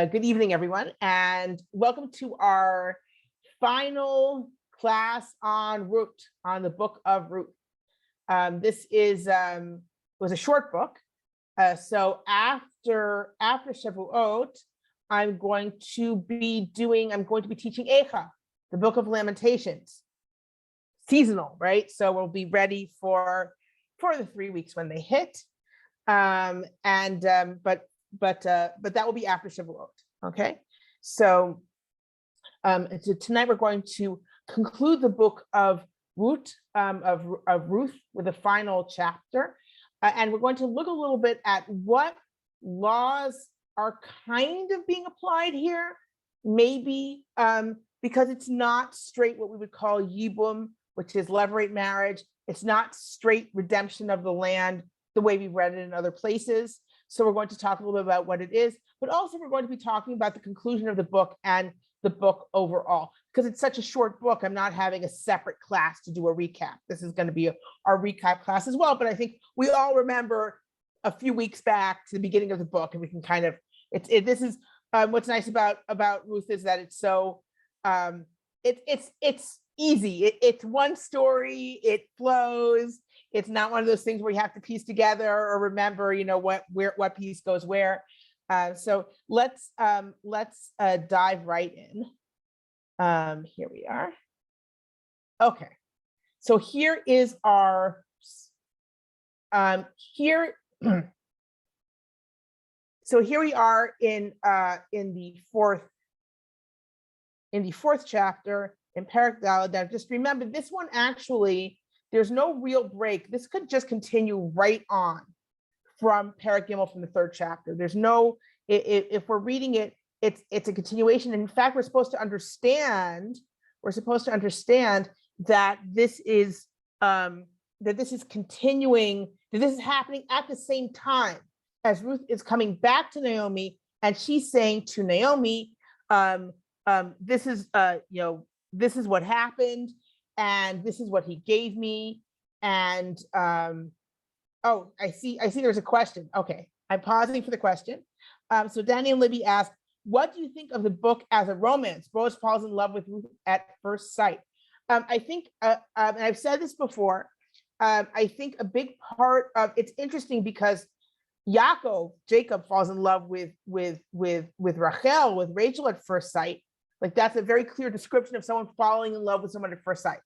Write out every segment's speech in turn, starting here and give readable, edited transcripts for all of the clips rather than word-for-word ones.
Good evening, everyone, and welcome to our final class on Ruth, on the book of Ruth. This was a short book, so after Shavuot, I'm going to be teaching Echa, the book of Lamentations, seasonal, right? So we'll be ready for the 3 weeks when they hit, but that will be after Shavuot. Okay, so tonight we're going to conclude the book of Ruth, Ruth with a final chapter, and we're going to look a little bit at what laws are kind of being applied here, maybe because it's not straight what we would call yibum, which is levirate marriage. It's not straight redemption of the land the way we've read it in other places. So we're going to talk a little bit about what it is, but also we're going to be talking about the conclusion of the book and the book overall. Because it's such a short book, I'm not having a separate class to do a recap. This is going to be our recap class as well, but I think we all remember a few weeks back to the beginning of the book, and we can kind of, this is what's nice about Ruth is that it's so, it's easy. It's one story, it flows. It's not one of those things where you have to piece together or remember, what piece goes where. So let's dive right in. Here we are. Okay, so here is our So here we are in the fourth chapter in Perek Daled. Now, just remember this one actually. There's no real break. This could just continue right on from Perek Gimel from the third chapter. There's no, if we're reading it, it's a continuation. In fact, we're supposed to understand that this is continuing, that this is happening at the same time as Ruth is coming back to Naomi, and she's saying to Naomi, this is what happened. And this is what he gave me. And oh, I see there's a question. Okay, I'm pausing for the question. So Danny and Libby asked, what do you think of the book as a romance? Boaz falls in love with Ruth at first sight. I think, and I've said this before, I think a big part of it's interesting because Jacob falls in love with Rachel, with Rachel at first sight. Like that's a very clear description of someone falling in love with someone at first sight.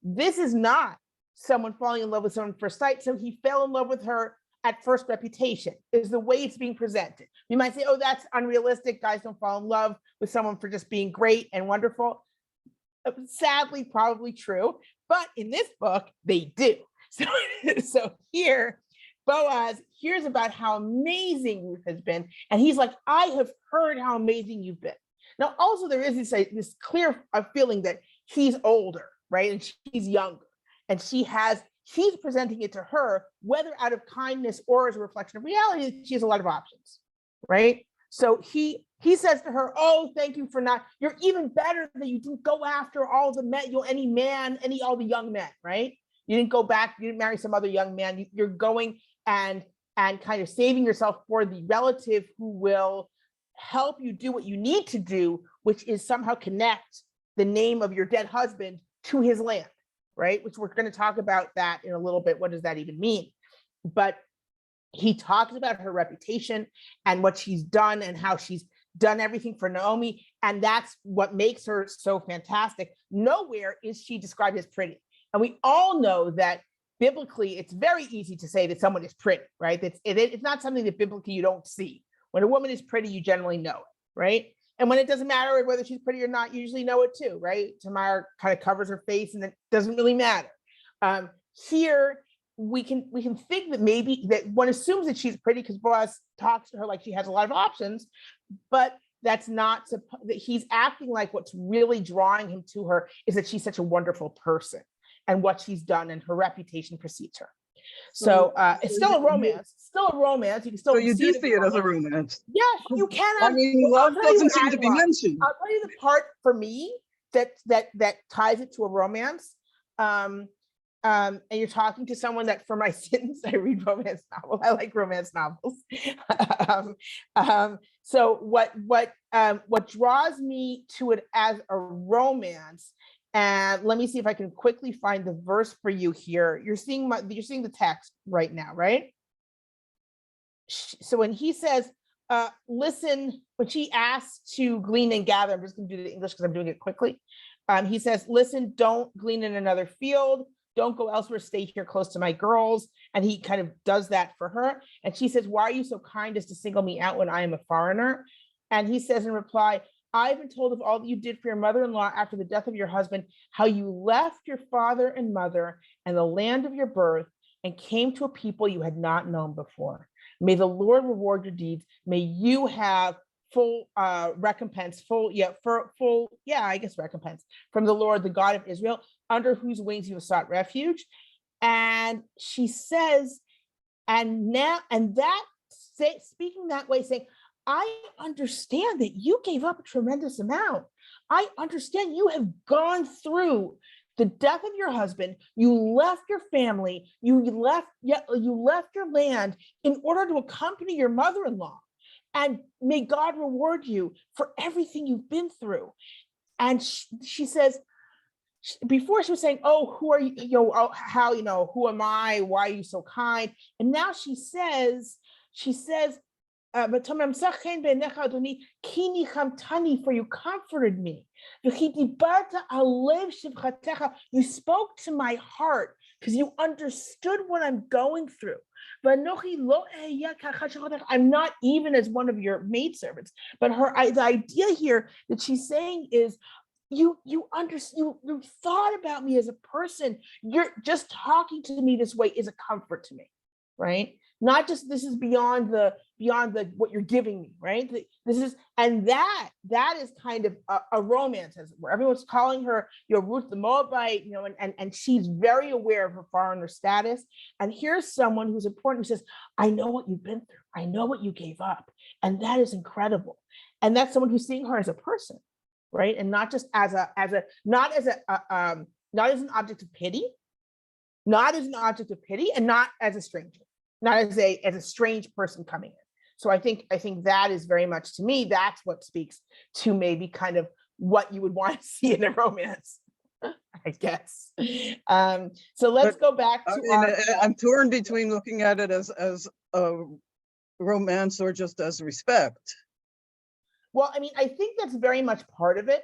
This is not someone falling in love with someone at first sight. So he fell in love with her at first reputation is the way it's being presented. You might say, oh, that's unrealistic. Guys don't fall in love with someone for just being great and wonderful. Sadly, probably true. But in this book, they do. So here, Boaz hears about how amazing Ruth has been. And he's like, I have heard how amazing you've been. Now, also there is this clear feeling that he's older, right? And she's younger. And he's presenting it to her, whether out of kindness or as a reflection of reality, she has a lot of options, right? So he says to her, oh, thank you for you're even better that you didn't go after all the men, all the young men, right? You didn't go back, you didn't marry some other young man. You're going and kind of saving yourself for the relative who will help you do what you need to do, which is somehow connect the name of your dead husband to his land, right? Which we're going to talk about that in a little bit. What does that even mean? But he talks about her reputation and what she's done and how she's done everything for Naomi. And that's what makes her so fantastic. Nowhere is she described as pretty. And we all know that biblically, it's very easy to say that someone is pretty, right? It's not something that biblically you don't see. When a woman is pretty, you generally know it, right? And when it doesn't matter whether she's pretty or not, you usually know it too, right? Tamar kind of covers her face and it doesn't really matter. Here, we can think that maybe that one assumes that she's pretty because Boaz talks to her like she has a lot of options, but that's not, that he's acting like what's really drawing him to her is that she's such a wonderful person and what she's done and her reputation precedes her. So it's still a romance. You can still. So you do see it as a romance. Yes, you can. I mean, love doesn't seem to be mentioned. I'll tell you the part for me that ties it to a romance. and you're talking to someone that, for my sins, I read romance novels. I like romance novels. So what draws me to it as a romance, and let me see if I can quickly find the verse for you here. You're seeing the text right now, right? So when he says, listen, when she asks to glean and gather, I'm just going to do the English because I'm doing it quickly. He says, listen, don't glean in another field. Don't go elsewhere. Stay here close to my girls. And he kind of does that for her. And she says, why are you so kind as to single me out when I am a foreigner? And he says in reply, I've been told of all that you did for your mother-in-law after the death of your husband, how you left your father and mother and the land of your birth and came to a people you had not known before. May the Lord reward your deeds. May you have full recompense, recompense from the Lord, the God of Israel, under whose wings you have sought refuge. And she says, speaking that way, saying, I understand that you gave up a tremendous amount. I understand you have gone through the death of your husband. You left your family. You left your land in order to accompany your mother-in-law. And may God reward you for everything you've been through. And she says, before she was saying, oh, who are you, how, who am I? Why are you so kind? And now she says, for you comforted me. You spoke to my heart because you understood what I'm going through. I'm not even as one of your maidservants. But the idea here that she's saying is, you thought about me as a person. You're just talking to me this way is a comfort to me, right? Not just this is beyond the what you're giving me, right? This is, and that is kind of a romance, as it were. Everyone's calling her, Ruth the Moabite, and she's very aware of her foreigner status. And here's someone who's important, who says, I know what you've been through. I know what you gave up, and that is incredible. And that's someone who's seeing her as a person, right? And not just as not as an object of pity, and not as a stranger. Not as a strange person coming in. So I think that is very much, to me, that's what speaks to maybe kind of what you would want to see in a romance, I guess. So let's go back to I'm torn between looking at it as a romance or just as respect. Well, I mean, I think that's very much part of it,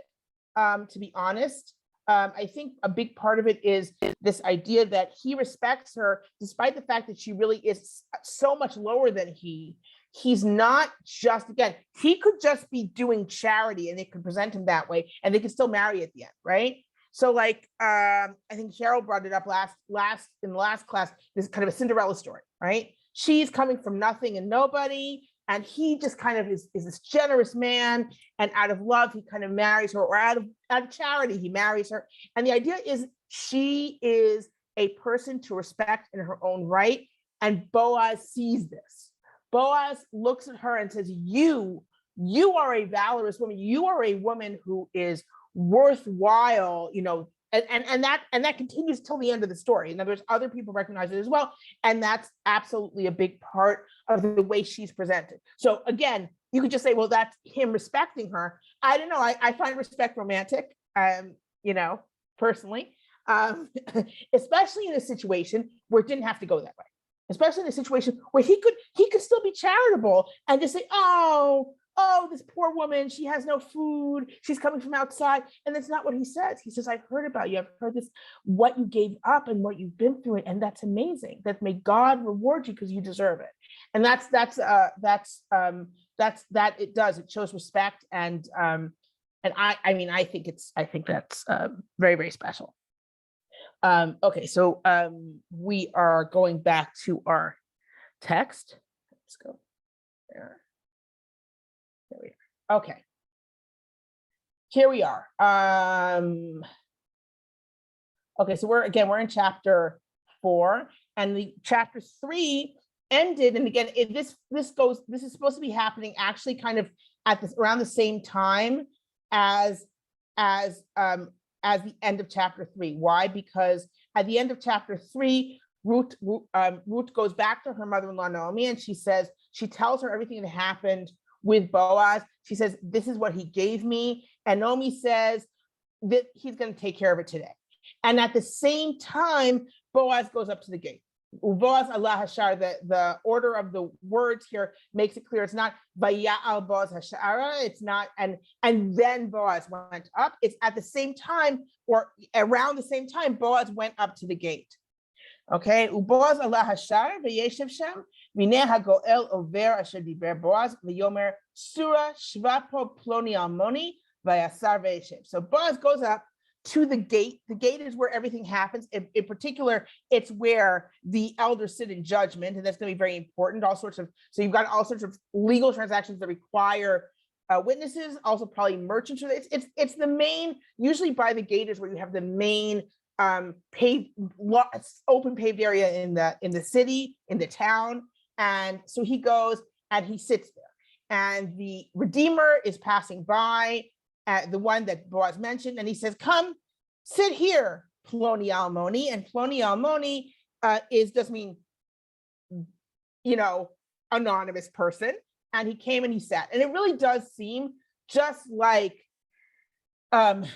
to be honest. I think a big part of it is this idea that he respects her, despite the fact that she really is so much lower than he. He's not just, again, he could just be doing charity and they could present him that way and they could still marry at the end, right? So like, I think Cheryl brought it up in the last class, this kind of a Cinderella story, right? She's coming from nothing and nobody, and he just kind of is this generous man, and out of love, he kind of marries her, or out of charity, he marries her. And the idea is she is a person to respect in her own right. And Boaz sees this. Boaz looks at her and says, you are a valorous woman. You are a woman who is worthwhile, and that continues till the end of the story. In other words, other people recognize it as well. And that's absolutely a big part of the way she's presented. So again, you could just say, well, that's him respecting her. I don't know. I find respect romantic, personally, especially in a situation where it didn't have to go that way. Especially in a situation where he could still be charitable and just say, oh, this poor woman, she has no food, she's coming from outside. And that's not what he says. He says, I've heard about you. I've heard this, what you gave up and what you've been through. And that's amazing. That may God reward you because you deserve it. And that it does. It shows respect. And I think that's very, very special. Okay, so we are going back to our text. Let's go there. There we are. Okay. Here we are. Okay, so we're in chapter 4, and the chapter 3 ended. And again, this is supposed to be happening actually kind of around the same time as the end of chapter 3. Why? Because At the end of chapter 3, Ruth goes back to her mother-in-law Naomi, and she tells her everything that happened with Boaz. She says, this is what he gave me. And Naomi says that he's going to take care of it today. And at the same time, Boaz goes up to the gate. Boaz Allah Hashar, the order of the words here makes it clear it's not Vaya'al Boaz Hashara, it's not, and then Boaz went up. It's at the same time, or around the same time, Boaz went up to the gate. Okay, Boaz Allah Hashar, Vayeshev Shem, Mineh HaGoel Over Asher Diber Boaz, Vayomer Surah Shvapo Ploni Almoni, Vayasar Vayeshev. So Boaz goes up to the gate. The gate is where everything happens. In particular, it's where the elders sit in judgment, and that's going to be very important. So you've got all sorts of legal transactions that require witnesses, also probably merchants. It's the main, usually by the gate is where you have the main open paved area in the city, in the town. And so he goes and he sits there, and the Redeemer is passing by, the one that Boaz mentioned, and he says, come sit here, Ploni Almoni. And Ploni Almoni does mean, anonymous person. And he came and he sat. And it really does seem just like the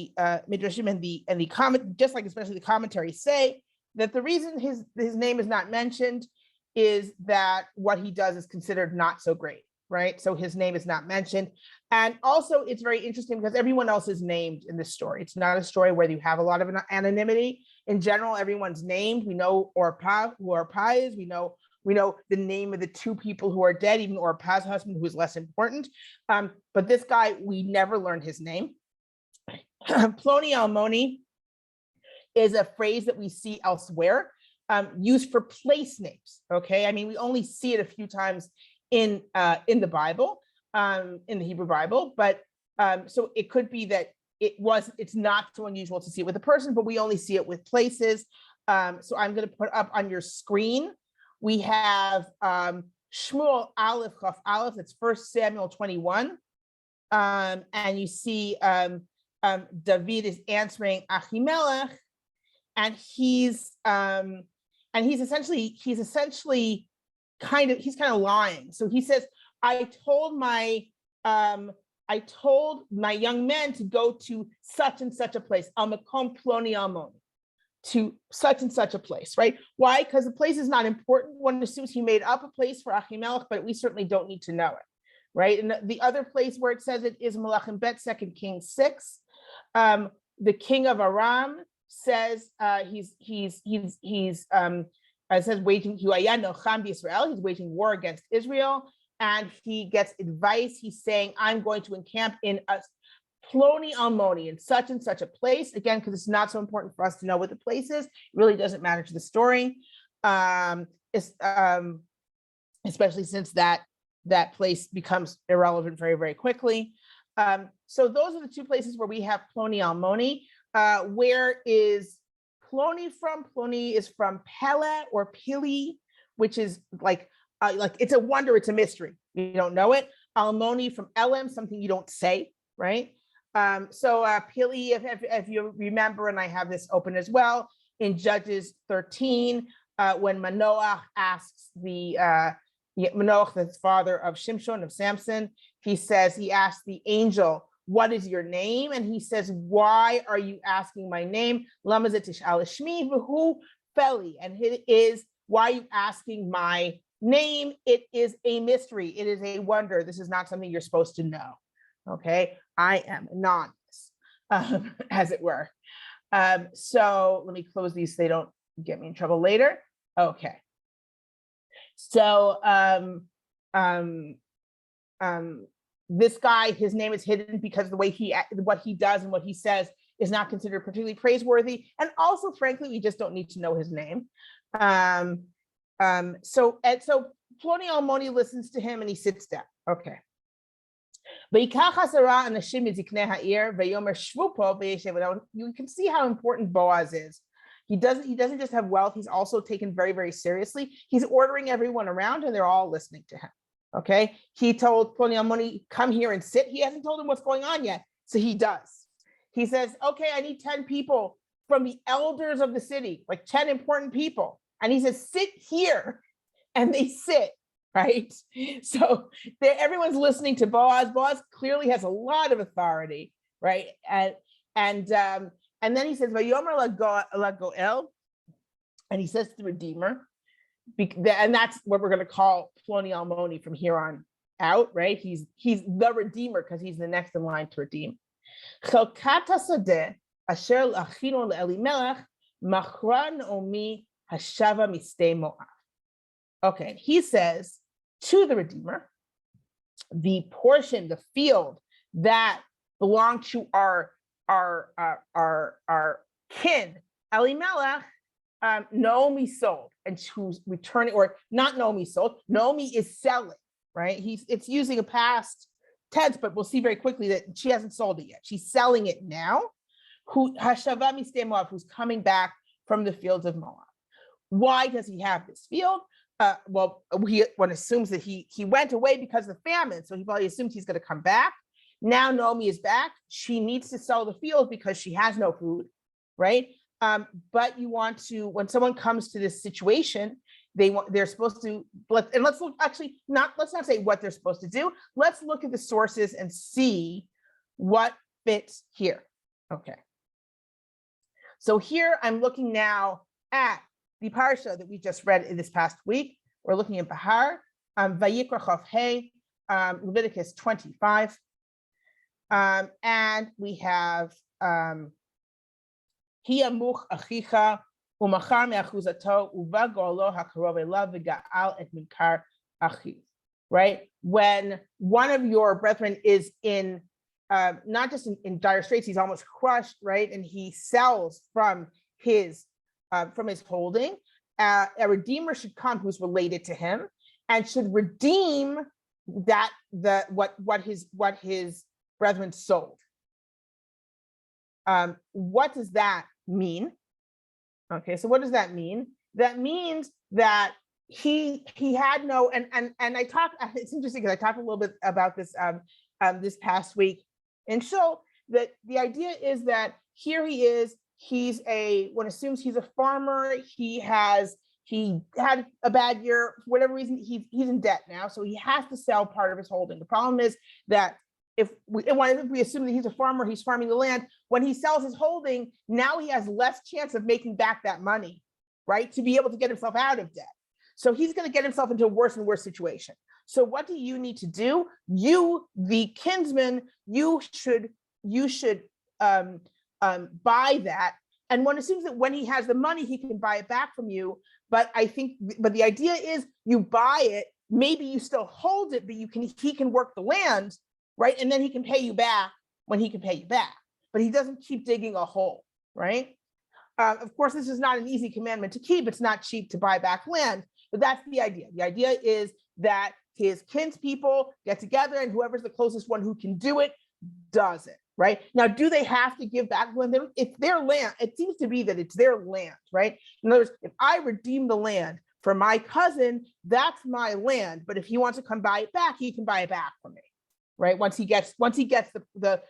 Midrashim and the comment, just like especially the commentaries say, that the reason his name is not mentioned is that what he does is considered not so great. Right? So his name is not mentioned. And also it's very interesting because everyone else is named in this story. It's not a story where you have a lot of anonymity. In general, everyone's named. We know Orpah, who Orpah is. We know the name of the two people who are dead, even Orpah's husband, who is less important. But this guy, we never learned his name. Ploni Almoni is a phrase that we see elsewhere, used for place names. Okay. I mean, we only see it a few times in the Bible, in the Hebrew Bible, but so it could be that it's not so unusual to see it with a person, but we only see it with places. So I'm going to put up on your screen, we have Shmuel Aleph Chaf Aleph, it's 1 Samuel 21, and you see David is answering Ahimelech, and he's essentially kind of lying. So he says, I told my young men to go to such and such a place, Al-Makom Ploni Almoni, to such and such a place, right? Why? Because the place is not important. One assumes he made up a place for Ahimelech, but we certainly don't need to know it, right? And the other place where it says it is Malachim Bet, 2 Kings 6. The king of Aram says he's waging he's waging war against Israel, and he gets advice. He's saying, I'm going to encamp in a Ploni Almoni, in such and such a place, again, because it's not so important for us to know what the place is. It really doesn't matter to the story, especially since that place becomes irrelevant very, very quickly. So those are the two places where we have Ploni Almoni. Where is Ploni from? Ploni is from Pele or Pili, which is like it's a wonder, it's a mystery. You don't know it. Almoni from Elam, something you don't say, right? So Pili, if you remember, and I have this open as well, in Judges 13, when Manoach asks Manoach, the father of Shimshon, of Samson, he asks the angel, what is your name? And he says, why are you asking my name? Lamazet Tish'al Shmi v'hu Feli. And it is, why are you asking my name? It is a mystery. It is a wonder. This is not something you're supposed to know. Okay, I am anonymous, as it were. So let me close these so they don't get me in trouble later. Okay. So this guy, his name is hidden because the way what he does and what he says is not considered particularly praiseworthy. And also, frankly, we just don't need to know his name. So Ploni Almoni listens to him and he sits down. Okay. You can see how important Boaz is. He doesn't just have wealth, he's also taken very, very seriously. He's ordering everyone around and they're all listening to him. Okay. He told Ploni Almoni, come here and sit. He hasn't told him what's going on yet. So he does. He says, okay, I need 10 people from the elders of the city, like 10 important people. And he says, sit here. And they sit, right? So everyone's listening to Boaz. Boaz clearly has a lot of authority, right? And then he says, Vayomer lagoel, and he says to the Redeemer, and that's what we're going to call Ploni Almoni from here on out, right? He's the Redeemer because he's the next in line to redeem. Chelkat hasadeh asher lachinu leElimelech machra Naomi hashava mistei Moab. Okay, he says to the Redeemer, the portion, the field that belonged to our kin, Elimelech, Naomi sold, and who's returning, or not Naomi sold, Naomi is selling, right? It's using a past tense, but we'll see very quickly that she hasn't sold it yet. She's selling it now. Who Hashava mistei Moab, who's coming back from the fields of Moab. Why does he have this field? Well, one assumes that he went away because of famine, so he probably assumes he's going to come back. Now Naomi is back. She needs to sell the field because she has no food, right? But you want to, when someone comes to this situation, they're supposed to, let's not say what they're supposed to do. Let's look at the sources and see what fits here. Okay. So here I'm looking now at the parsha that we just read in this past week. We're looking at Bahar, Vayikra Chof Hey, Leviticus 25. And we have Hiyamuch Achicha Umachar Me'achuzato Uva Golo HaKarov Elav V'Ga'al Et Minkar Achiv. Right? When one of your brethren is in, not just in dire straits, he's almost crushed, right? And he sells from his holding. A redeemer should come who's related to him and should redeem that what his brethren sold. What does that mean? Okay, so what does that mean? That means that he had no, and I talked, it's interesting because I talked a little bit about this this past week, and so that the idea is that here he is. One assumes he's a farmer. He had a bad year for whatever reason. He's in debt now, so he has to sell part of his holding. The problem is that if we assume that he's a farmer, he's farming the land. When he sells his holding, now he has less chance of making back that money, right? To be able to get himself out of debt. So he's going to get himself into a worse and worse situation. So what do you need to do? You, the kinsman, you should buy that. And one assumes that when he has the money, he can buy it back from you. But the idea is you buy it, maybe you still hold it, but he can work the land, right? And then he can pay you back when he can pay you back, but he doesn't keep digging a hole, right? Of course, this is not an easy commandment to keep. It's not cheap to buy back land, but that's the idea. The idea is that his kinspeople get together and whoever's the closest one who can do it does it, right? Now, do they have to give back when it's their land? It seems to be that it's their land, right? In other words, if I redeem the land for my cousin, that's my land. But if he wants to come buy it back, he can buy it back from me, right? Once he gets the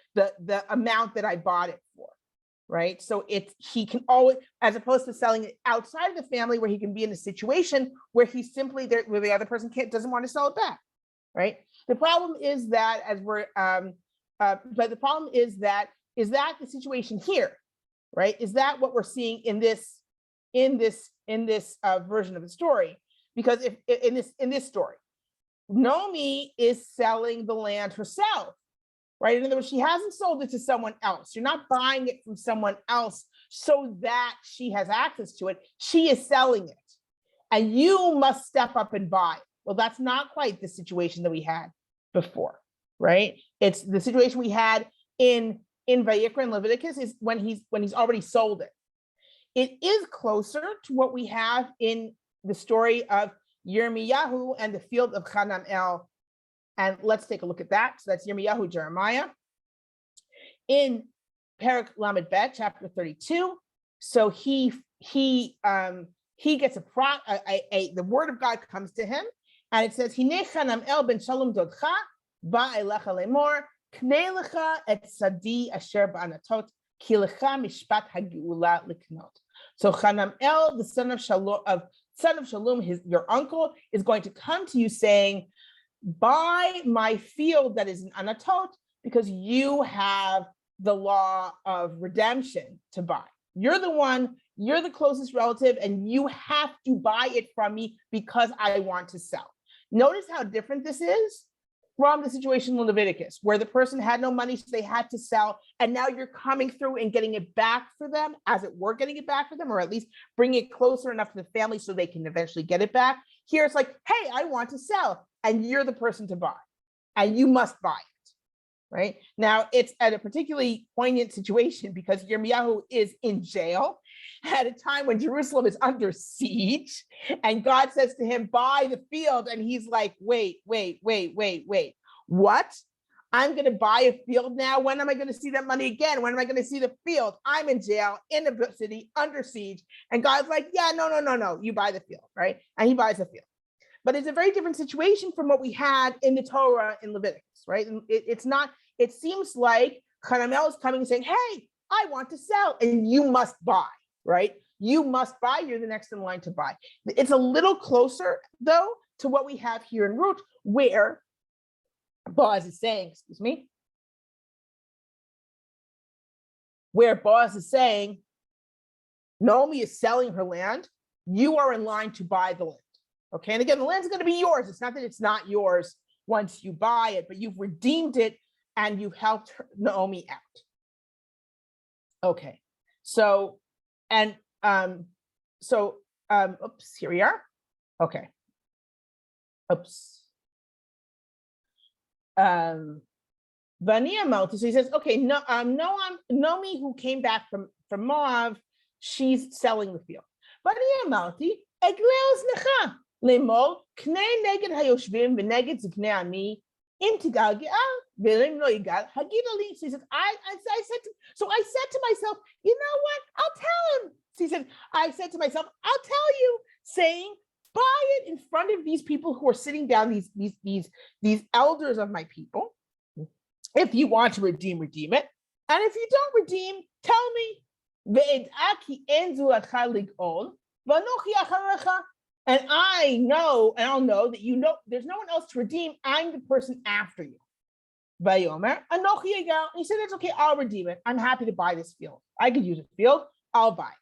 amount that I bought it for, right? So he can always, as opposed to selling it outside of the family where he can be in a situation where he's simply there, where the other person doesn't want to sell it back, right? The problem is that but the problem is that the situation here, right? Is that what we're seeing in this version of the story? Because if in this story, Naomi is selling the land herself, right? In other words, she hasn't sold it to someone else. You're not buying it from someone else so that she has access to it. She is selling it, and you must step up and buy it. Well, that's not quite the situation that we had before, right? It's the situation we had in Vayikra and Leviticus is when he's already sold it. It is closer to what we have in the story of Yirmiyahu and the field of Hanamel. And let's take a look at that. So that's Yirmiyahu, Jeremiah. In Perek Lamed Bet, chapter 32. So he gets the word of God comes to him, and it says, Hinei Hanamel ben Shalom dodcha ba elecha lemor knei lecha et sadi asher ba'anatot ki lecha mishpat hageula liknot. So Hanamel, the son of Shalom, your uncle, is going to come to you saying, buy my field that is in Anatot, because you have the law of redemption to buy. You're the one, you're the closest relative, and you have to buy it from me because I want to sell. Notice how different this is from the situation in Leviticus, where the person had no money, so they had to sell, and now you're coming through and getting it back for them, as it were getting it back for them, or at least bring it closer enough to the family so they can eventually get it back. Here it's like, hey, I want to sell, and you're the person to buy, and you must buy it, right? Now, it's at a particularly poignant situation because Yirmiyahu is in jail at a time when Jerusalem is under siege, and God says to him, buy the field, and he's like, wait, what? I'm going to buy a field now? When am I going to see that money again? When am I going to see the field? I'm in jail, in the city, under siege, and God's like, yeah, no, you buy the field, right? And he buys the field. But it's a very different situation from what we had in the Torah in Leviticus, right? It's not, it seems like Hanamel is coming and saying, hey, I want to sell, and you must buy, right? You must buy, you're the next in line to buy. It's a little closer, though, to what we have here in Ruth, where Boaz is saying, where Boaz is saying, Naomi is selling her land, you are in line to buy the land. Okay, and again, the land's going to be yours. It's not that it's not yours once you buy it, but you've redeemed it and you've helped Naomi out. Okay, so, and oops, here we are. Okay. Oops. Vania Malta, so he says, okay, Naomi, who came back from Moab, she's selling the field. Vania Malti, Egleos Necha. לאמור, קנה נגד היושבים ונגד זקני עמי, אם תגל גאה, ואם לא יגל, הגידה לי. So he said, I said to myself, you know what? I'll tell him. So he said, I said to myself, I'll tell you, saying, buy it in front of these people who are sitting down, these elders of my people. If you want to redeem it. And if you don't redeem, tell me. ואדע כי אין זולתך לגאול, ואנוכי אחריך. And I'll know that you know there's no one else to redeem. I'm the person after you. Vayomer, Anochi Egal. He said, it's okay, I'll redeem it. I'm happy to buy this field. I could use a field, I'll buy it.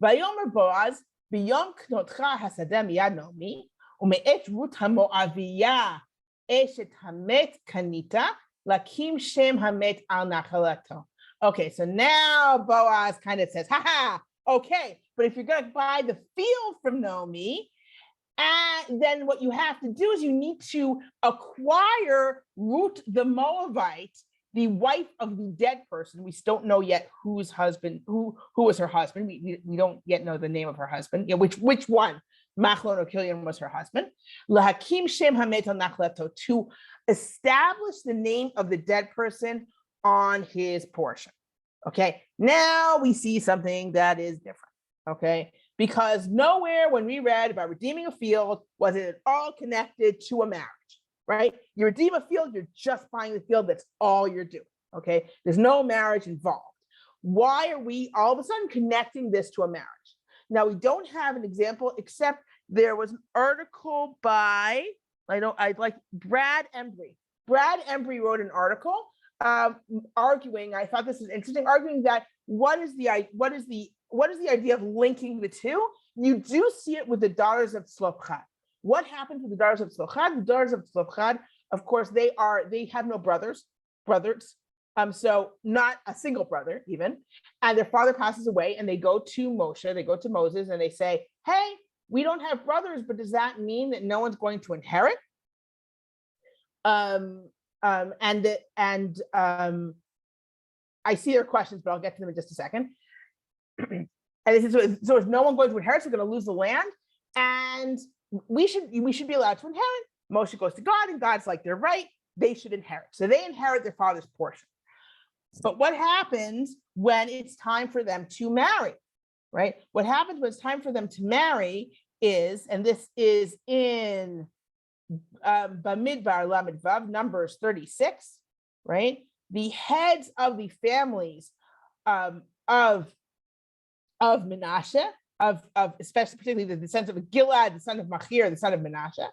Vayomer Boaz, Biyom Knotcha Hasadem Yad Naomi, Ume'et Ruth HaMoaviyah, Eshet Hamet Kanita, Lakim Shem Hamet Al Nachalato. Okay, so now Boaz kind of says, okay, but if you're going to buy the field from Naomi, then what you have to do is you need to acquire Ruth the Moabite, the wife of the dead person. We still don't know yet whose husband, who was her husband. We don't yet know the name of her husband. Which one? Machlon or Kilian was her husband. Lahakim Shem Hamet al Nachleto, to establish the name of the dead person on his portion. Okay, now we see something that is different. Okay, because nowhere when we read about redeeming a field was it at all connected to a marriage, right? You redeem a field, you're just buying the field, that's all you're doing. Okay, there's no marriage involved. Why are we all of a sudden connecting this to a marriage? Now, we don't have an example, except there was an article by, Brad Embry. Brad Embry wrote an article arguing, I thought this was interesting, arguing that what is the idea of linking the two? You do see it with the daughters of Tzlopchad. What happened to the daughters of Tzlopchad? The daughters of Tzlopchad, of course, they have no brothers, so not a single brother even, and their father passes away, and they go to Moshe, they go to Moses, and they say, hey, we don't have brothers, but does that mean that no one's going to inherit? I see their questions, but I'll get to them in just a second. And they said, so is no one going to inherit? So we're going to lose the land, and we should be allowed to inherit. Moshe goes to God, and God's like, they're right, they should inherit. So they inherit their father's portion. But what happens when it's time for them to marry, right? What happens when it's time for them to marry is, and this is in Bamidbar Lamed Vav, Numbers 36, right? The heads of the families of Menashe, of especially particularly the descendants of Gilad, the son of Machir, the son of Menashe.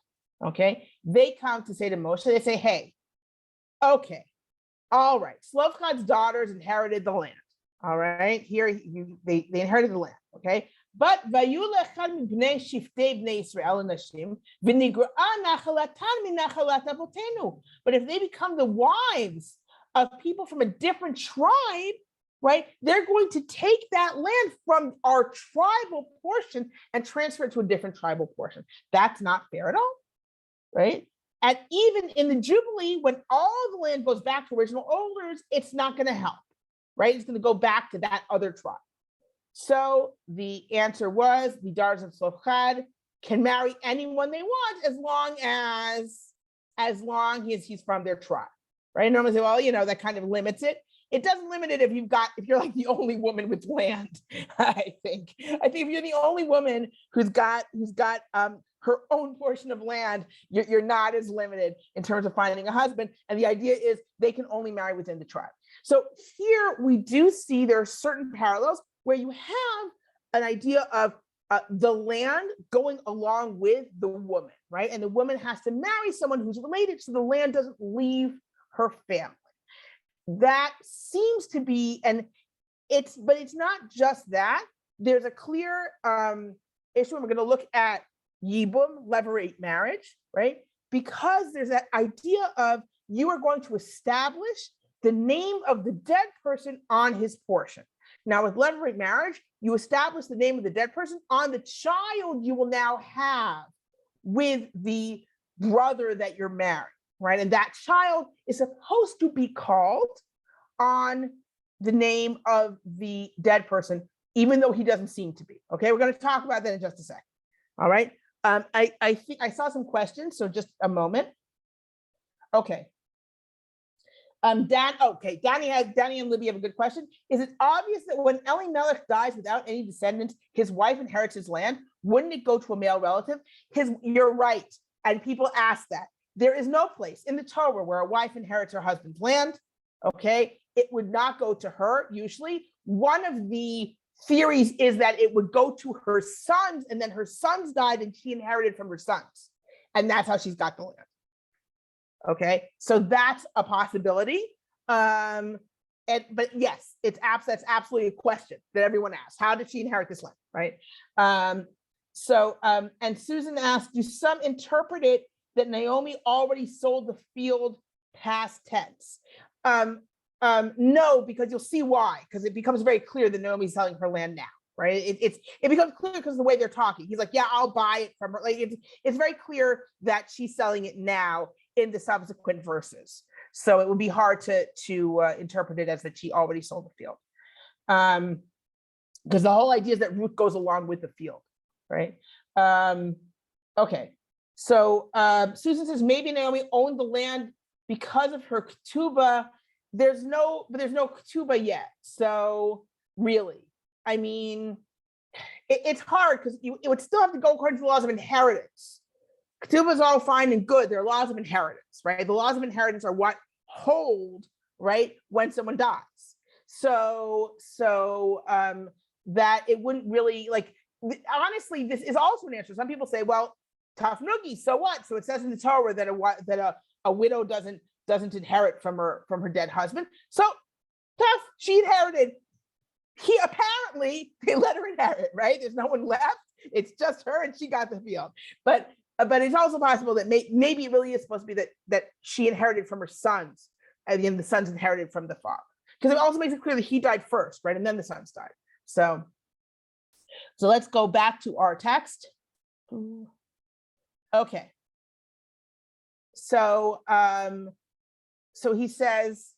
Okay, they come to say to Moshe, they say, hey, okay, all right, Zelophehad's daughters inherited the land. All right, here they inherited the land. Okay, but but if they become the wives of people from a different tribe, right, they're going to take that land from our tribal portion and transfer it to a different tribal portion. That's not fair at all, right? And even in the Jubilee, when all the land goes back to original owners, it's not going to help, right? It's going to go back to that other tribe. So the answer was the daughters of Zelophehad can marry anyone they want as long as he's from their tribe, right? Normally say, well, that kind of limits it. It doesn't limit it if you're like the only woman with land. I think if you're the only woman who's got her own portion of land, you're not as limited in terms of finding a husband. And the idea is they can only marry within the tribe. So here we do see there are certain parallels where you have an idea of the land going along with the woman, right? And the woman has to marry someone who's related so the land doesn't leave her family. That seems to be, but it's not just that. There's a clear issue, and we're going to look at Yibum, levirate marriage, right? Because there's that idea of you are going to establish the name of the dead person on his portion. Now, with levirate marriage, you establish the name of the dead person on the child you will now have with the brother that you're marrying, right? And that child is supposed to be called on the name of the dead person, even though he doesn't seem to be. Okay, we're going to talk about that in just a second. All right. I think I saw some questions, so just a moment. Okay. Danny and Libby have a good question. Is it obvious that when Elimelech dies without any descendants, his wife inherits his land? Wouldn't it go to a male relative? You're right. And people ask that. There is no place in the Torah where a wife inherits her husband's land. Okay, it would not go to her usually. One of the theories is that it would go to her sons, and then her sons died and she inherited from her sons. And that's how she's got the land. Okay, so that's a possibility. But yes, that's absolutely a question that everyone asks. How did she inherit this land, right? And Susan asked, do some interpret it that Naomi already sold the field past tense? No, because you'll see why, because it becomes very clear that Naomi's selling her land now, right? It becomes clear because of the way they're talking. He's like, yeah, I'll buy it from her. Like it's very clear that she's selling it now in the subsequent verses. So it would be hard to interpret it as that she already sold the field. Because the whole idea is that Ruth goes along with the field, right? Okay, so Susan says maybe Naomi owned the land because of her ketubah. There's no ketubah yet. So really, I mean, it's hard because it would still have to go according to the laws of inheritance. Ketubah is all fine and good. There are laws of inheritance, right? The laws of inheritance are what hold, right, when someone dies. So that it wouldn't really, like, honestly, this is also an answer. Some people say, well, tafnugi, so what? So it says in the Torah that a widow doesn't inherit from her dead husband. So tough, she inherited. They let her inherit, right? There's no one left. It's just her, and she got the field. But it's also possible that maybe it really is supposed to be that she inherited from her sons, and then the sons inherited from the father. Because it also makes it clear that he died first, right? And then the sons died. So let's go back to our text. Okay. So he says,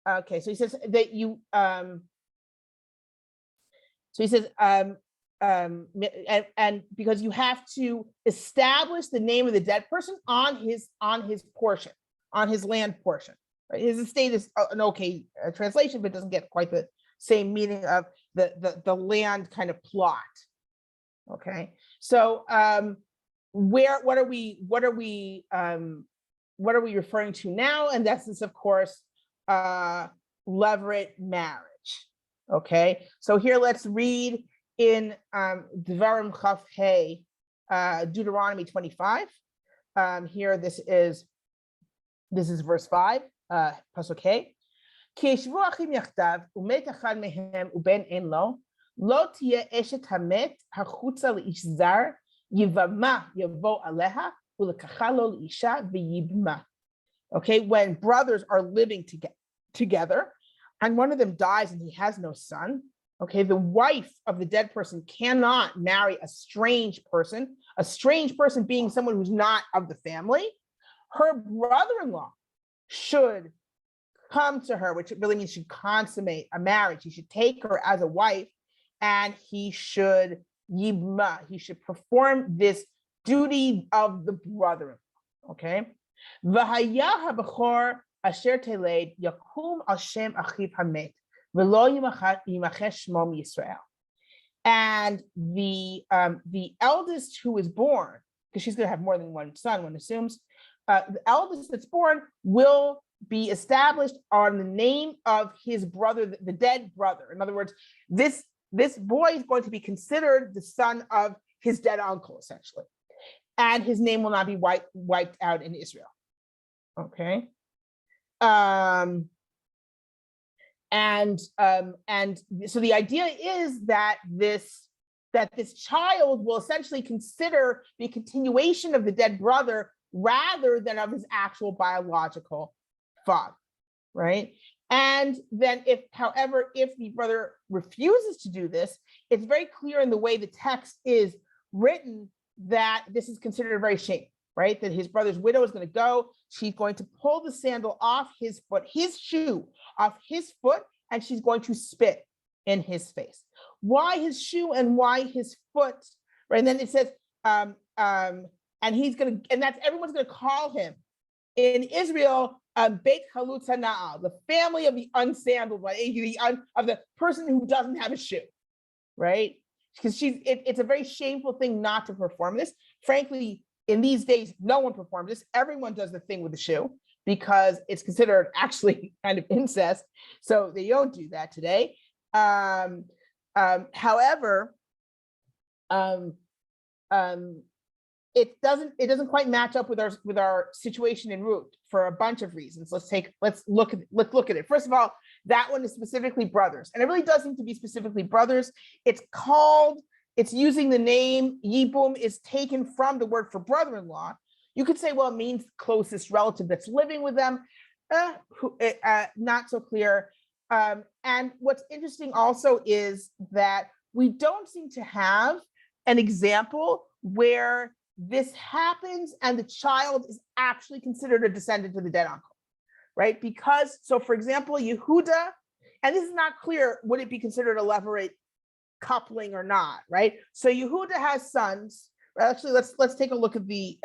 okay, so he says that you, so he says, and because you have to establish the name of the dead person on his portion, on his land portion. Right? His estate is an okay translation, but doesn't get quite the same meaning of the land kind of plot. Okay, so what are we referring to now? And that's this, of course, levirate marriage. Okay, so here let's read in Devarim Chaf Hey, Deuteronomy 25. Here this is verse 5, Pasuk Hey. כי ישבו אחים יחדיו, ומת אחד מהם ובן אין לו, לא תהיה אשת המת החוצה לאיש זר, יבמה יבוא עליה, ולקחה לו לאישה ויבמה. Okay, when brothers are living together, and one of them dies and he has no son, okay, the wife of the dead person cannot marry a strange person being someone who's not of the family. Her brother-in-law should come to her, which really means should consummate a marriage. He should take her as a wife, and he should perform this duty of the brother-in-law. Okay. V'haya habachor asher teled yakum al shem achiv hamet v'lo yimachesh shmo Yisrael. And the eldest who is born, because she's going to have more than one son, one assumes, the eldest that's born will be established on the name of his brother, the dead brother. In other words, this boy is going to be considered the son of his dead uncle, essentially. And his name will not be wiped out in Israel. Okay. And so the idea is that this child will essentially consider the continuation of the dead brother rather than of his actual biological father, right? And then if the brother refuses to do this, it's very clear in the way the text is written that this is considered very shameful, right? That his brother's widow is going to go, she's going to pull the sandal off his foot, his shoe off his foot, and she's going to spit in his face. Why his shoe and why his foot, right? And then it says, and everyone's going to call him in Israel, Beit Chalutz Hana'al, the family of the unsandaled one, of the person who doesn't have a shoe, right? Because it's a very shameful thing not to perform this. Frankly, in these days, no one performs this. Everyone does the thing with the shoe because it's considered actually kind of incest. So they don't do that today. However, it doesn't quite match up with our situation in Ruth for a bunch of reasons. Let's look at it. First of all, that one is specifically brothers, and it really does seem to be specifically brothers. It's using the name Yibum is taken from the word for brother-in-law. You could say, well, it means closest relative that's living with them. Not so clear. And what's interesting also is that we don't seem to have an example where this happens and the child is actually considered a descendant of the dead uncle, right? Because, so for example, Yehuda, and this is not clear, would it be considered a levirate coupling or not, right? So Yehuda has sons. Actually, let's take a look at the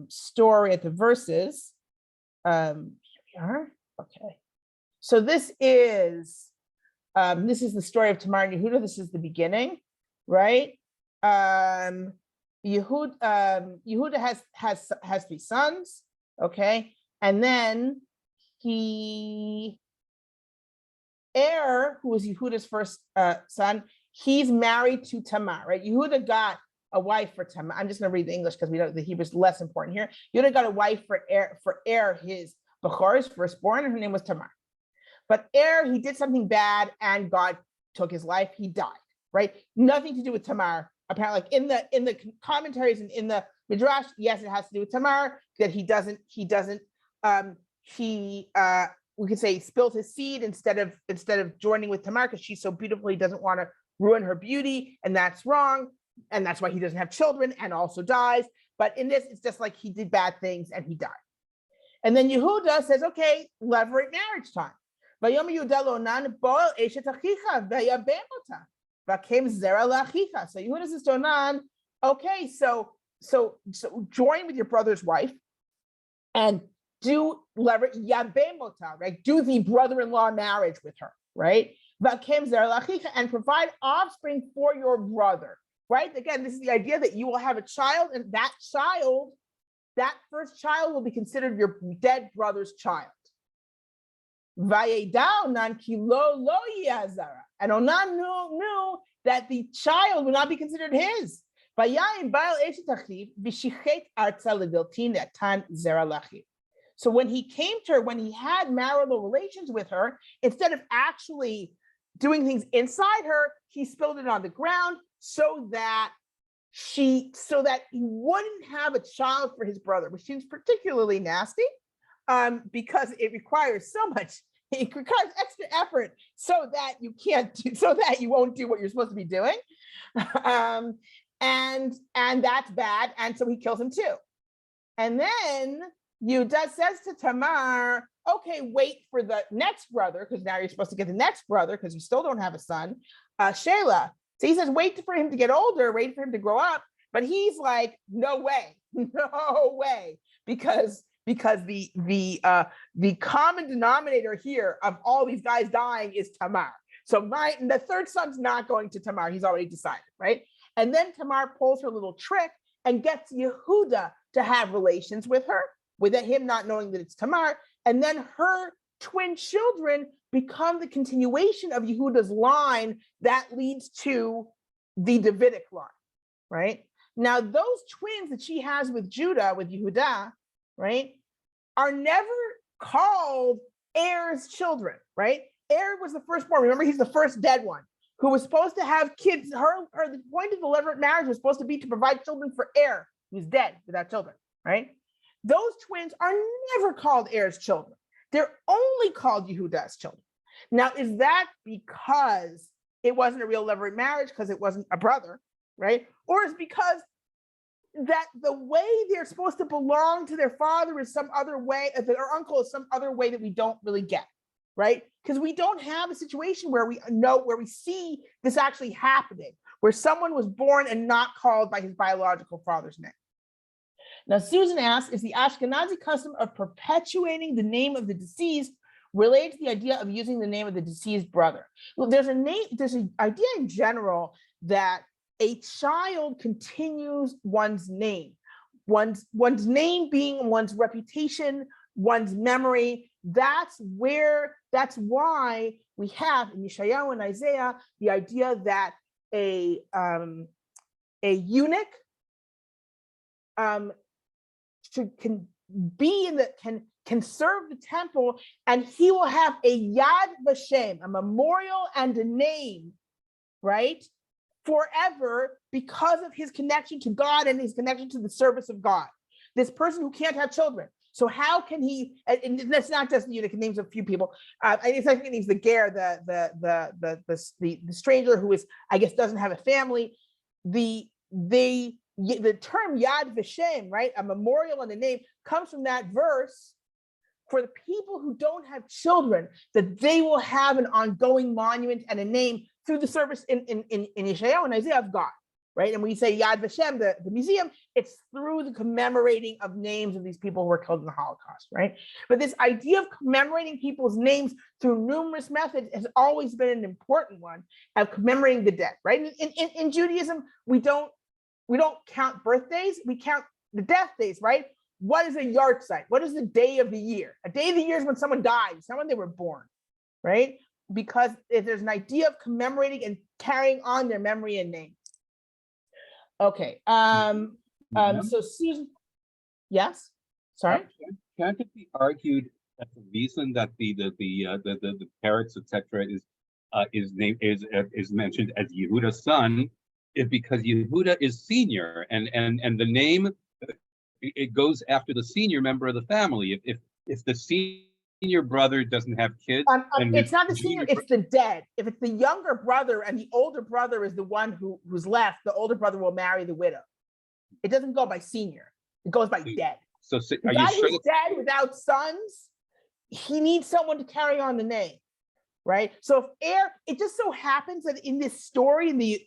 story, at the verses. Here we are. Okay. So this is the story of Tamar and Yehuda. This is the beginning, right? Yehuda has 3 sons, okay, and then who was Yehuda's first son, he's married to Tamar, right? Yehuda got a wife for Tamar. I'm just going to read the English because we know the Hebrew is less important here. Yehuda got a wife for his Bechor's firstborn, and her name was Tamar. But he did something bad, and God took his life. He died, right? Nothing to do with Tamar. Apparently, like in the commentaries and in the Midrash, yes, it has to do with Tamar. That he we could say he spilled his seed instead of joining with Tamar because she's so beautiful. He doesn't want to ruin her beauty, and that's wrong. And that's why he doesn't have children and also dies. But in this, it's just like he did bad things and he died. And then Yehuda says, okay, levirate marriage time. So Yehuda says to Onan, okay, so join with your brother's wife and do levirate yabemota, right? Do the brother-in-law marriage with her, right? And provide offspring for your brother, right? Again, this is the idea that you will have a child, and that child that first child will be considered your dead brother's child. And Onan knew that the child would not be considered his. So when he came to her, when he had marital relations with her, instead of actually doing things inside her, he spilled it on the ground so that he wouldn't have a child for his brother, which seems particularly nasty, because it requires extra effort so that you won't do what you're supposed to be doing. And that's bad. And so he kills him too. And then Yehuda says to Tamar, okay, wait for the next brother, because now you're supposed to get the next brother because you still don't have a son, Shelah. So he says, wait for him to get older, wait for him to grow up. But he's like, no way, because the common denominator here of all these guys dying is Tamar. So the third son's not going to Tamar. He's already decided, right? And then Tamar pulls her little trick and gets Yehuda to have relations with her, with him not knowing that it's Tamar. And then her twin children become the continuation of Yehuda's line that leads to the Davidic line, right? Now, those twins that she has with Judah, with Yehuda, right, are never called Er's children, right? Er was the firstborn. Remember, he's the first dead one who was supposed to have kids. The point of the levirate marriage was supposed to be to provide children for Er, who's dead without children, right? Those twins are never called Er's children. They're only called Yehuda's children. Now, is that because it wasn't a real levirate marriage because it wasn't a brother, right? Or is because that the way they're supposed to belong to their father is some other way, their uncle is some other way that we don't really get, right? Because we don't have a situation where we see this actually happening, where someone was born and not called by his biological father's name. Now, Susan asks, is the Ashkenazi custom of perpetuating the name of the deceased related to the idea of using the name of the deceased brother? Well, there's an idea in general that a child continues one's name, one's name being one's reputation, one's memory. That's why we have in Yeshayahu and Isaiah the idea that a eunuch can serve the temple, and he will have a yad vashem, a memorial and a name, right, forever, because of his connection to God and his connection to the service of God. This person who can't have children. So how can he? And that's not just the eunuch. It names a few people. I think it names the ger, the stranger who is, I guess, doesn't have a family. The term yad vashem, right, a memorial and a name, comes from that verse for the people who don't have children, that they will have an ongoing monument and a name through the service in Yeshayahu and Isaiah of God, right? And when you say Yad Vashem, the museum, it's through the commemorating of names of these people who were killed in the Holocaust, right? But this idea of commemorating people's names through numerous methods has always been an important one of commemorating the dead, right? In Judaism, we don't count birthdays, we count the death days, right? What is a yahrzeit? What is the day of the year? A day of the year is when someone dies, not when they were born, right? Because if there's an idea of commemorating and carrying on their memory and name. Okay. So Susan, yes, sorry. Can't it be argued that the reason that the parrots, etc., is mentioned as Yehuda's son is because Yehuda is senior, and the name, it goes after the senior member of the family. If the senior brother doesn't have kids, it's not the senior, it's the dead. If it's the younger brother and the older brother is the one who's left, the older brother will marry the widow. It doesn't go by senior, it goes by dead. So the guy who's dead without sons, he needs someone to carry on the name, right? So if it just so happens that in this story, in the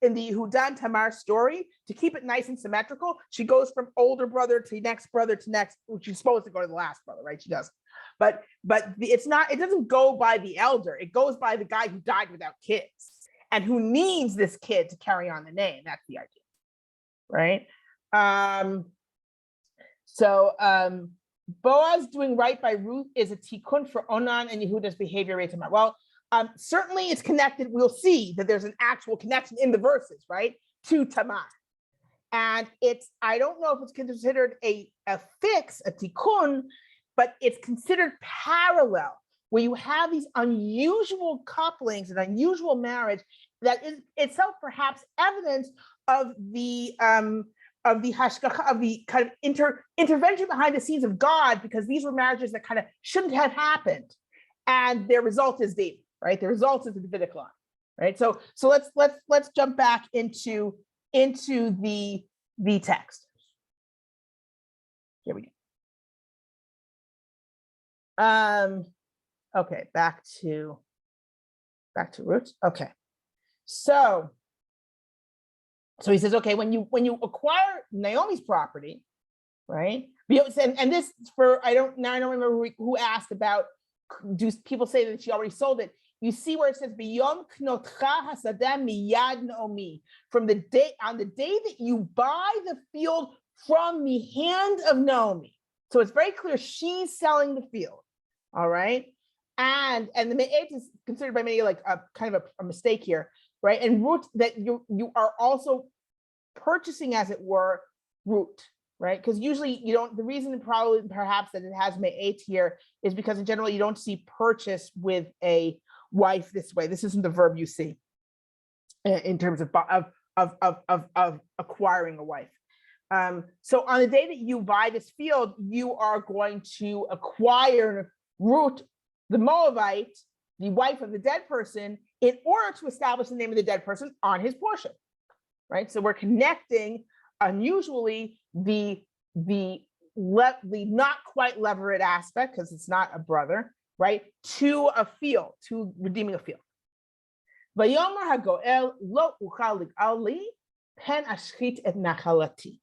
Yehuda and Tamar story, to keep it nice and symmetrical, she goes from older brother to next brother to next, which she's supposed to go to the last brother, right? She doesn't. But it's not, it doesn't go by the elder, it goes by the guy who died without kids and who needs this kid to carry on the name. That's the idea, right? So Boaz doing right by Ruth is a tikkun for Onan and Yehuda's behavior right tomorrow. Well, certainly it's connected. We'll see that there's an actual connection in the verses, right, to Tamar. And I don't know if it's considered a fix, a tikkun, but it's considered parallel, where you have these unusual couplings and unusual marriage that is itself perhaps evidence of the hashgacha, of the kind of intervention behind the scenes of God, because these were marriages that kind of shouldn't have happened, and their result is David, right? The result is the Davidic line, right? So let's jump back into the text. Here we go. Okay, back to Ruth. Okay, so he says, okay, when you acquire Naomi's property, right? And this I don't remember who asked about, do people say that she already sold it? You see where it says Biyom knotcha hasadeh miyad Naomi, on the day that you buy the field from the hand of Naomi. So it's very clear she's selling the field. All right. And the me'et is considered by many like a kind of a mistake here, right? And root, that you are also purchasing, as it were, root, right? Because usually you don't, the reason probably perhaps that it has me'et here is because in general you don't see purchase with a wife this way. This isn't the verb you see in terms of acquiring a wife. So on the day that you buy this field, you are going to acquire Ruth, the Moabite, the wife of the dead person, in order to establish the name of the dead person on his portion, right? So we're connecting unusually the not quite levirate aspect, because it's not a brother, right, to a field, to redeeming a field. Vayomer hagoel lo uchal lig'ali pen ashchit et nachalati.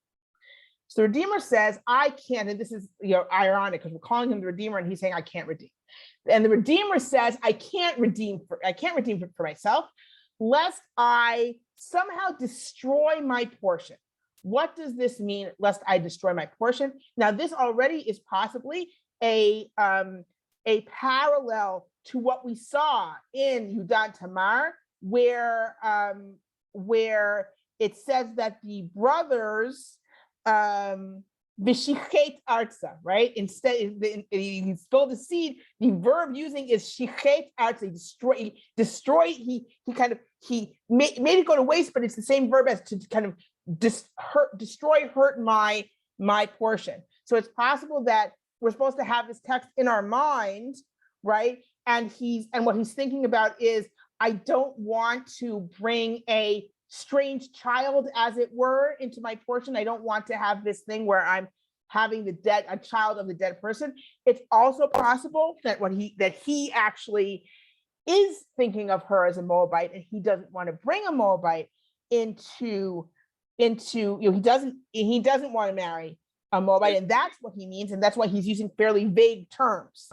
So the Redeemer says, I can't, and this is ironic because we're calling him the Redeemer and he's saying I can't redeem. And the Redeemer says, I can't redeem for myself, lest I somehow destroy my portion. What does this mean, lest I destroy my portion? Now, this already is possibly a parallel to what we saw in Yudat Tamar, where it says that the brothers v'shichet arza, right? Instead, he spilled the seed. The verb using is shichet arza, destroy. He made it go to waste, but it's the same verb as to kind of hurt my portion. So it's possible that we're supposed to have this text in our mind, right? And what he's thinking about is, I don't want to bring a strange child, as it were, into my portion. I don't want to have this thing where I'm having a child of the dead person. It's also possible that he actually is thinking of her as a Moabite, and he doesn't want to bring a Moabite into he doesn't want to marry a Moabite, and that's what he means, and that's why he's using fairly vague terms.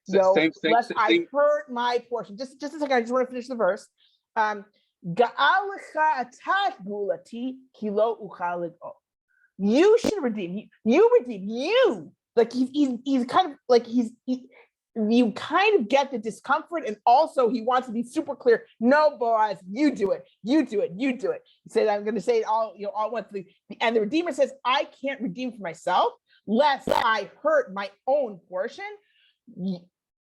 Lest I hurt my portion. Just a second, I just want to finish the verse. You should redeem. You redeem. You, like he's kind of like you kind of get the discomfort, and also he wants to be super clear. No, Boaz, you do it. You do it. You do it. He said, I'm going to say it all. All once. And the Redeemer says, I can't redeem for myself, lest I hurt my own portion.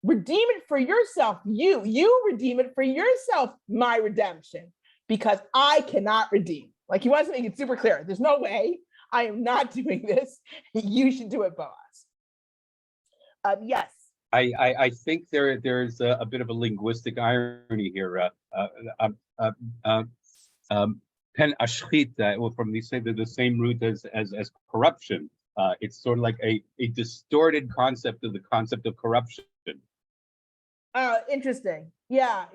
Redeem it for yourself. You redeem it for yourself, my redemption, because I cannot redeem. Like he wants to make it super clear. There's no way. I am not doing this. You should do it, Boaz. Yes. I think there's a bit of a linguistic irony here. Pen ashchit, from the same root as corruption. It's sort of like a distorted concept of the concept of corruption. Interesting. Yeah.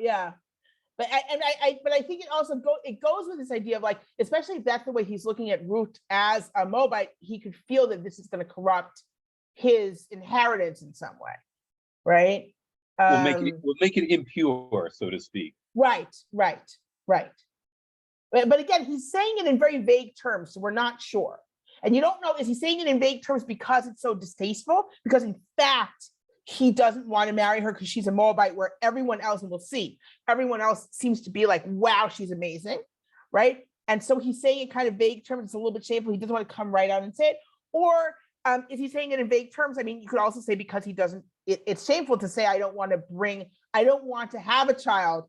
But I think it also goes with this idea of, like, especially if that's the way he's looking at Ruth as a Moabite, he could feel that this is going to corrupt his inheritance in some way, right? We'll make it impure, so to speak. Right. But again, he's saying it in very vague terms, so we're not sure. And you don't know, is he saying it in vague terms because it's so distasteful? Because in fact, he doesn't want to marry her because she's a Moabite, where everyone else, and we'll see, everyone else seems to be like, wow, she's amazing, right? And so he's saying it kind of vague terms. It's a little bit shameful. He doesn't want to come right out and say it. Or is he saying it in vague terms? I mean, you could also say because he doesn't, it's shameful to say, I don't want to have a child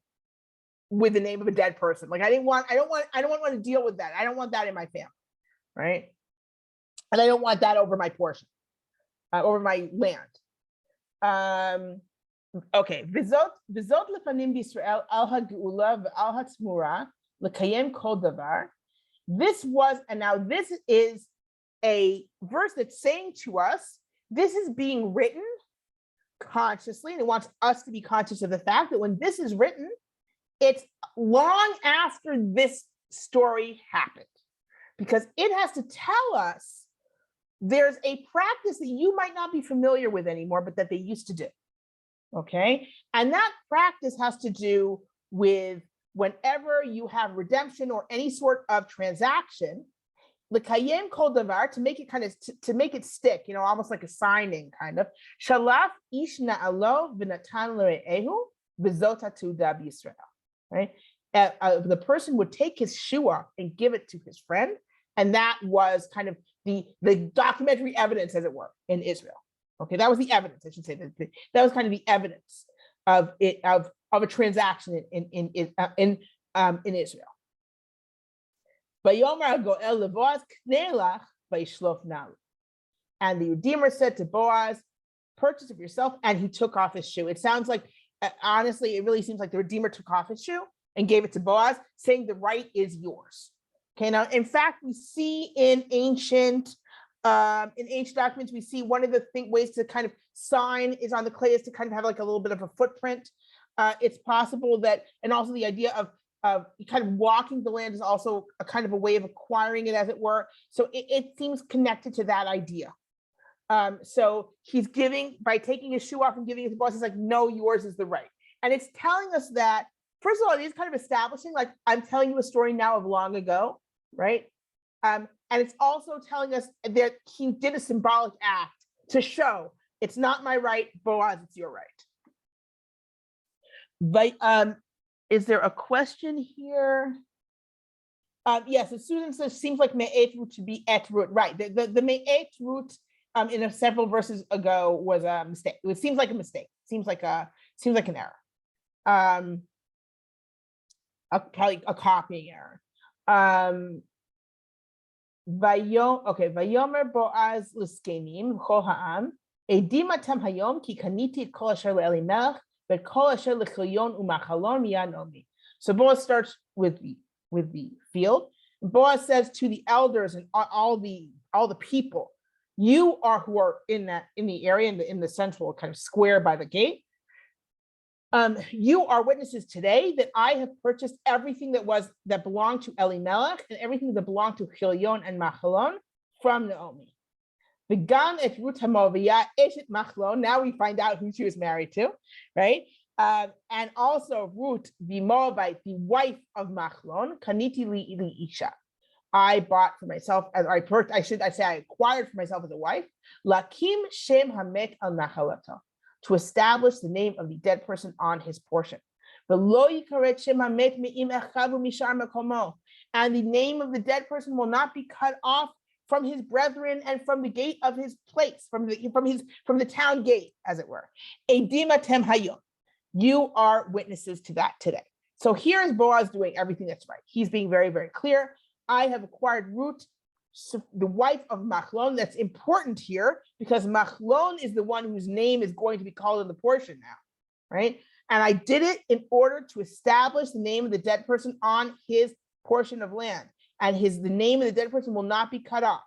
with the name of a dead person. Like I don't want to deal with that. I don't want that in my family, right? And I don't want that over my portion, over my land. Okay. V'zot lefanim b'Yisrael al ha'geula v'al ha'tzmura l'kayem kol davar. This was, and now this is a verse that's saying to us, this is being written consciously, and it wants us to be conscious of the fact that when this is written, it's long after this story happened, because it has to tell us there's a practice that you might not be familiar with anymore, but that they used to do, okay? And that practice has to do with whenever you have redemption or any sort of transaction, l'kayem kol davar, to make it kind of, to make it stick, you know, almost like a signing kind of, shalaf ish na'alo v'natan le'ehu v'zot ha'teudah b'Yisrael, right? The person would take his shoe off and give it to his friend, and that was kind of the documentary evidence, as it were, in Israel. Okay, that was the evidence, I should say. That was kind of the evidence of it, of a transaction in Israel. And the Redeemer said to Boaz, purchase of yourself, and he took off his shoe. It sounds like, honestly, it really seems like the Redeemer took off his shoe and gave it to Boaz, saying the right is yours. Okay, now, in fact, we see in ancient documents, we see one of the ways to kind of sign is on the clay is to kind of have like a little bit of a footprint. It's possible that, and also the idea of kind of walking the land is also a kind of a way of acquiring it, as it were. So it seems connected to that idea. So he's giving, by taking his shoe off and giving it to Boaz, he's like, no, yours is the right. And it's telling us that, first of all, it is kind of establishing, like, I'm telling you a story now of long ago, right? And it's also telling us that he did a symbolic act to show it's not my right, Boaz, it's your right. But is there a question here? Yes, so Susan says, seems like me'et root to be et root, right? The me'et root in several verses ago was a mistake. It seems like a mistake. Seems like an error. Probably a copying error. Vayomer Boaz l'skenim chol ha'am edim atem hayom ki kaniti et kol asher le'Elimelech v'et kol asher lechilyon u'machalon miyad Naomi. So Boaz starts with the field. Boaz says to the elders and all the people, you are who are in the area in the central kind of square by the gate. You are witnesses today that I have purchased everything that belonged to Elimelech and everything that belonged to Chilion and Machalon from Naomi. The Gam et Ruth HaMoaviyah Eshet Machlon. Now we find out who she was married to, right? And also Ruth, the Moabite, the wife of Machlon, Kaniti li Isha. I bought for myself, as I acquired for myself as a wife. Lakim Shem Hamet al Nachalato, to establish the name of the dead person on his portion. And the name of the dead person will not be cut off from his brethren and from the gate of his place, from the town gate, as it were. Edimatem hayom. You are witnesses to that today. So here is Boaz doing everything that's right. He's being very, very clear. I have acquired Ruth, the wife of Machlon. That's important here because Machlon is the one whose name is going to be called in the portion now, right? And I did it in order to establish the name of the dead person on his portion of land, and the name of the dead person will not be cut off.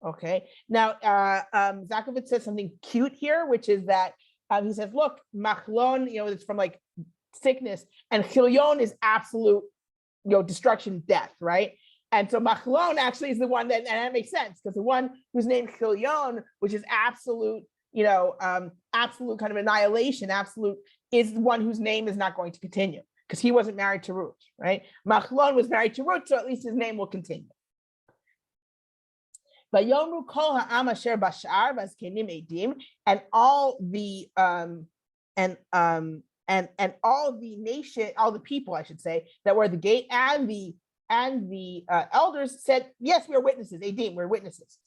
Okay. Now, Zakovitz says something cute here, which is that he says, "Look, Machlon, it's from like sickness, and Chilion is absolute, destruction, death, right?" And so Machlon actually is the one and that makes sense because the one who's named Chilion, which is absolute, absolute kind of annihilation, absolute, is the one whose name is not going to continue because he wasn't married to Ruth, right? Machlon was married to Ruth, so at least his name will continue. Vayomru kol ha'am asher bashar v'azkenim edim, and all the and all the nation, all the people, I should say, that were at the gate, and the elders said, yes, we are witnesses. Edim, we're witnesses.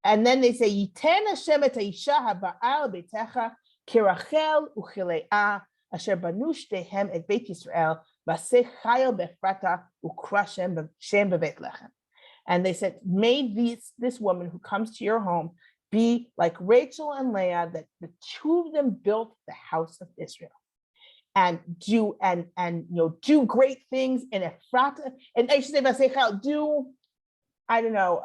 And then they say, Yiten Hashem et ha'isha haba'al beitecha kirachel uchileah asher banu shtehem et Beit Yisrael v'aseh chayil befrata ukra shem bebeit lechem. And they said, may this woman who comes to your home be like Rachel and Leah, that the two of them built the house of Israel, and do great things in Ephrata. And I should say, do, I don't know,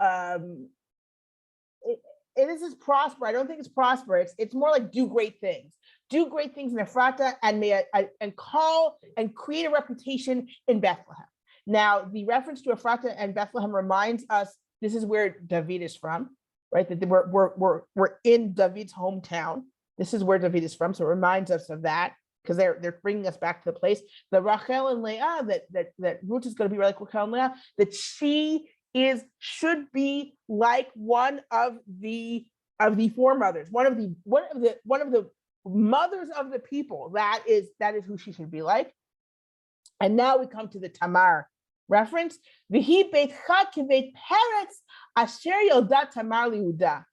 this is prosper. I don't think it's prosperous. It's more like do great things. Do great things in Ephrata, and call and create a reputation in Bethlehem. Now, the reference to Ephrata and Bethlehem reminds us this is where David is from, right? That we're in David's hometown. This is where David is from, so it reminds us of that, because they're bringing us back to the place. The Rachel and Leah, that Ruth is going to be like Rachel and Leah, that she should be like one of the foremothers, one of the mothers of the people. That is who she should be like. And now we come to the Tamar reference. V'hi beitcha kibeit peretz asher yolda Tamar liYehuda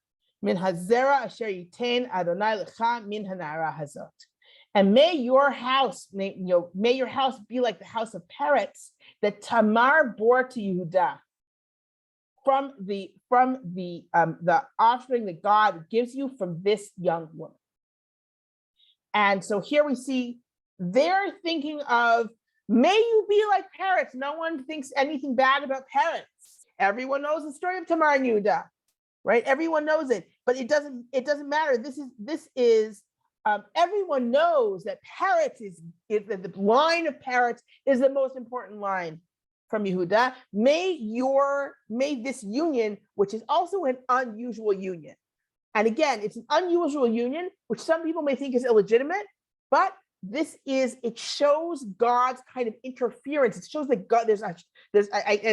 min hazera asher yiten Adonai lecha min hanara hazot. And may your house be like the house of Peretz that Tamar bore to Yehuda from the offspring that God gives you from this young woman. And so here we see they're thinking of, may you be like Peretz. No one thinks anything bad about Peretz. Everyone knows the story of Tamar and Yehuda, right? Everyone knows it, but it doesn't matter. This is everyone knows that Peretz is the line of Peretz is the most important line from Yehuda. May this union, which is also an unusual union, and again, it's an unusual union, which some people may think is illegitimate, but it shows God's kind of interference. It shows that God, it's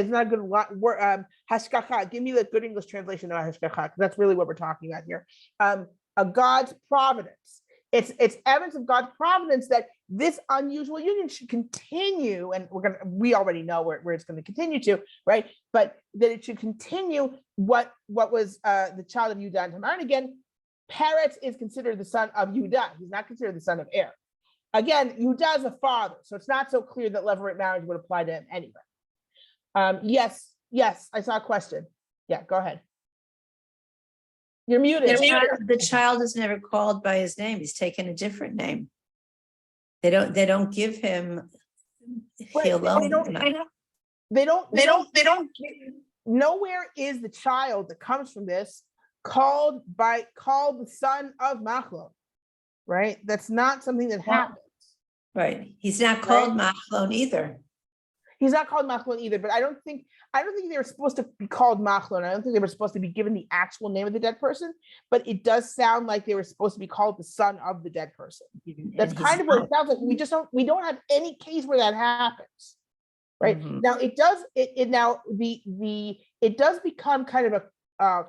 not a good word, hashgacha. Give me the good English translation of hashgacha, because that's really what we're talking about here. A God's providence. It's evidence of God's providence that this unusual union should continue, and we already know where it's going to continue to, right? But that it should continue what was the child of Yehuda and Tamar. And again, Peretz is considered the son of Yehuda. He's not considered the son of Er. Again, Yehuda is a father, so it's not so clear that levirate marriage would apply to him anyway. Yes, I saw a question. Yeah, go ahead. You're muted. The child is never called by his name. He's taken a different name. They don't give him. They don't. Nowhere is the child that comes from this called the son of Machlon, right? That's not something that happens. Right. He's not called Machlon either. He's not called Machlon either, but I don't think they were supposed to be called Machlon. I don't think they were supposed to be given the actual name of the dead person, but it does sound like they were supposed to be called the son of the dead person. That's kind of what it sounds like. We don't have any case where that happens, right? Mm-hmm. Now it does become kind of a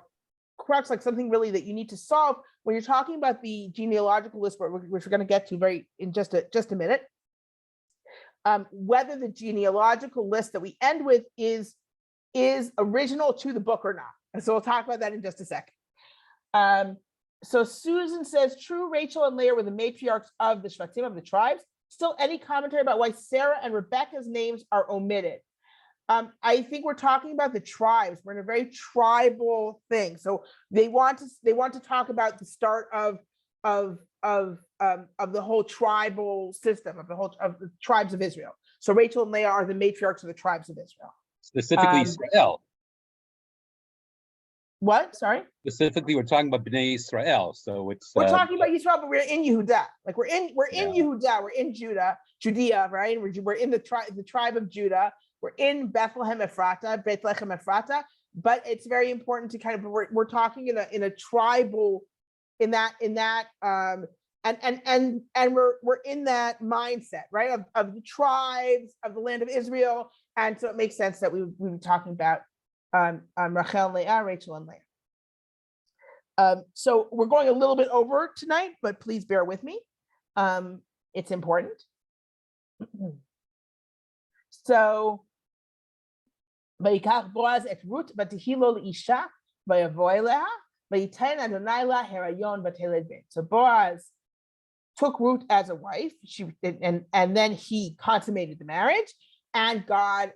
crux, like something really that you need to solve when you're talking about the genealogical list, which we're going to get to in just a minute. Whether the genealogical list that we end with is original to the book or not. And so we'll talk about that in just a second. So Susan says, true, Rachel and Leah were the matriarchs of the Shvatim, of the tribes. Still, any commentary about why Sarah and Rebecca's names are omitted? I think we're talking about the tribes. We're in a very tribal thing. So they want to talk about the start of the whole tribal system, of the tribes of Israel. So Rachel and Leah are the matriarchs of the tribes of Israel. Specifically Israel. What? Sorry? Specifically, we're talking about Bnei Israel. So we're talking about Israel, but we're in Yehuda. Like we're in Yehuda, we're in Judea, right? We're in the tribe of Judah. We're in Bethlehem Ephrata, Bethlehem Ephrata. But it's very important to kind of we're talking in a tribal, in that and we're in that mindset, right, of the tribes of the land of Israel, and so it makes sense that we would be talking about Rachel and Leah, Rachel and Leah. So we're going a little bit over tonight, but please bear with me. It's important. So, ויקח בועז את רות ותהי לו לאישה ויבוא אליה וייתן אדוני לה הריון ותלד בן. So Boaz took Ruth as a wife. And then he consummated the marriage, and God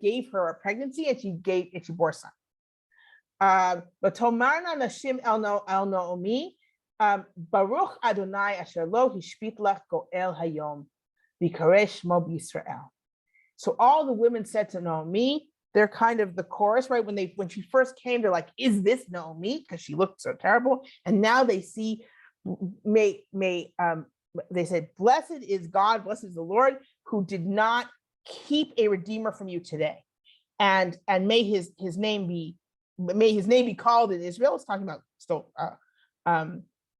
gave her a pregnancy, and she bore a son. ותאמרנה נשים אל נעמי, ברוך אדוני אשר לא השבית לך גואל היום, ויקרא שמו בישראל. So all the women said to Naomi, they're kind of the chorus, right? When she first came, they're like, is this Naomi? Because she looked so terrible. And now they see, they said, blessed is God, blessed is the Lord, who did not keep a redeemer from you today. And may his name be called in Israel. It's talking about still,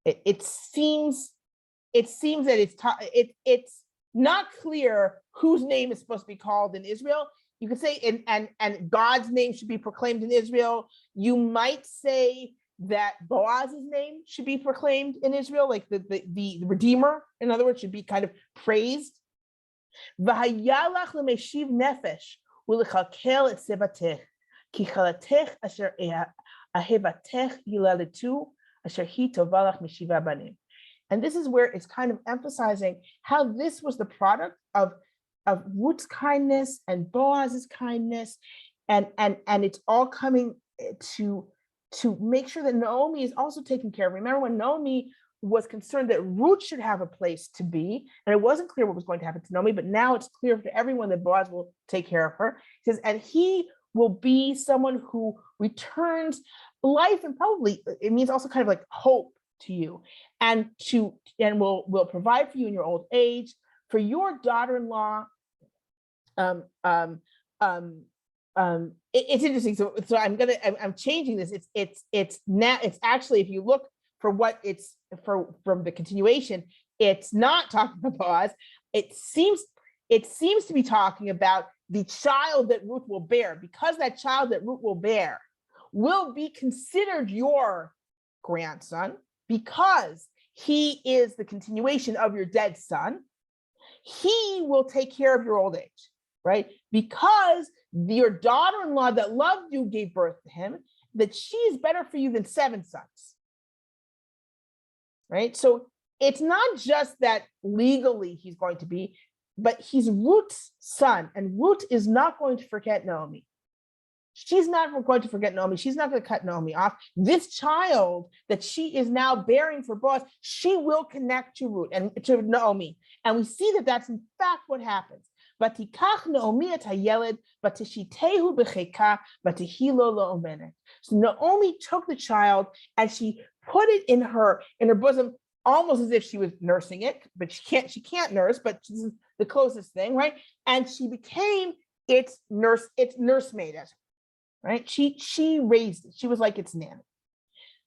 it seems that it's not clear whose name is supposed to be called in Israel. You could say, and God's name should be proclaimed in Israel. You might say that Boaz's name should be proclaimed in Israel, like the Redeemer, in other words, should be kind of praised. V'hayalach l'meshiv nefesh u'lechalkel et sebatech ki chalatech asher ahevatech yilaletu asher hi tovalach mishiva banim. And this is where it's kind of emphasizing how this was the product of Ruth's kindness and Boaz's kindness, and it's all coming to make sure that Naomi is also taken care of. Remember when Naomi was concerned that Ruth should have a place to be, and it wasn't clear what was going to happen to Naomi, but now it's clear to everyone that Boaz will take care of her. He says, and he will be someone who returns life, and probably it means also kind of like hope to you, and will provide for you in your old age, for your daughter-in-law. It's interesting. So I'm changing this. It's actually, if you look for what it's from the continuation, it's not talking about Boaz. It seems to be talking about the child that Ruth will bear, because that child that Ruth will bear will be considered your grandson, because he is the continuation of your dead son. He will take care of your old age, right? Because your daughter-in-law that loved you gave birth to him, that she is better for you than 7 sons, right? So it's not just that legally he's going to be, but he's Ruth's son, and Ruth is not going to forget Naomi. She's not going to forget Naomi. She's not going to cut Naomi off. This child that she is now bearing for Boaz, she will connect to Ruth and to Naomi. And we see that that's in fact what happens. Vatikach Naomi et hayeled, vatishitehu b'cheka, vatihilo lo'omenet. So Naomi took the child and she put it in her bosom, almost as if she was nursing it, but she can't nurse, but this is the closest thing, right? And she became its nursemaid, right? She raised it. She was like its nanny,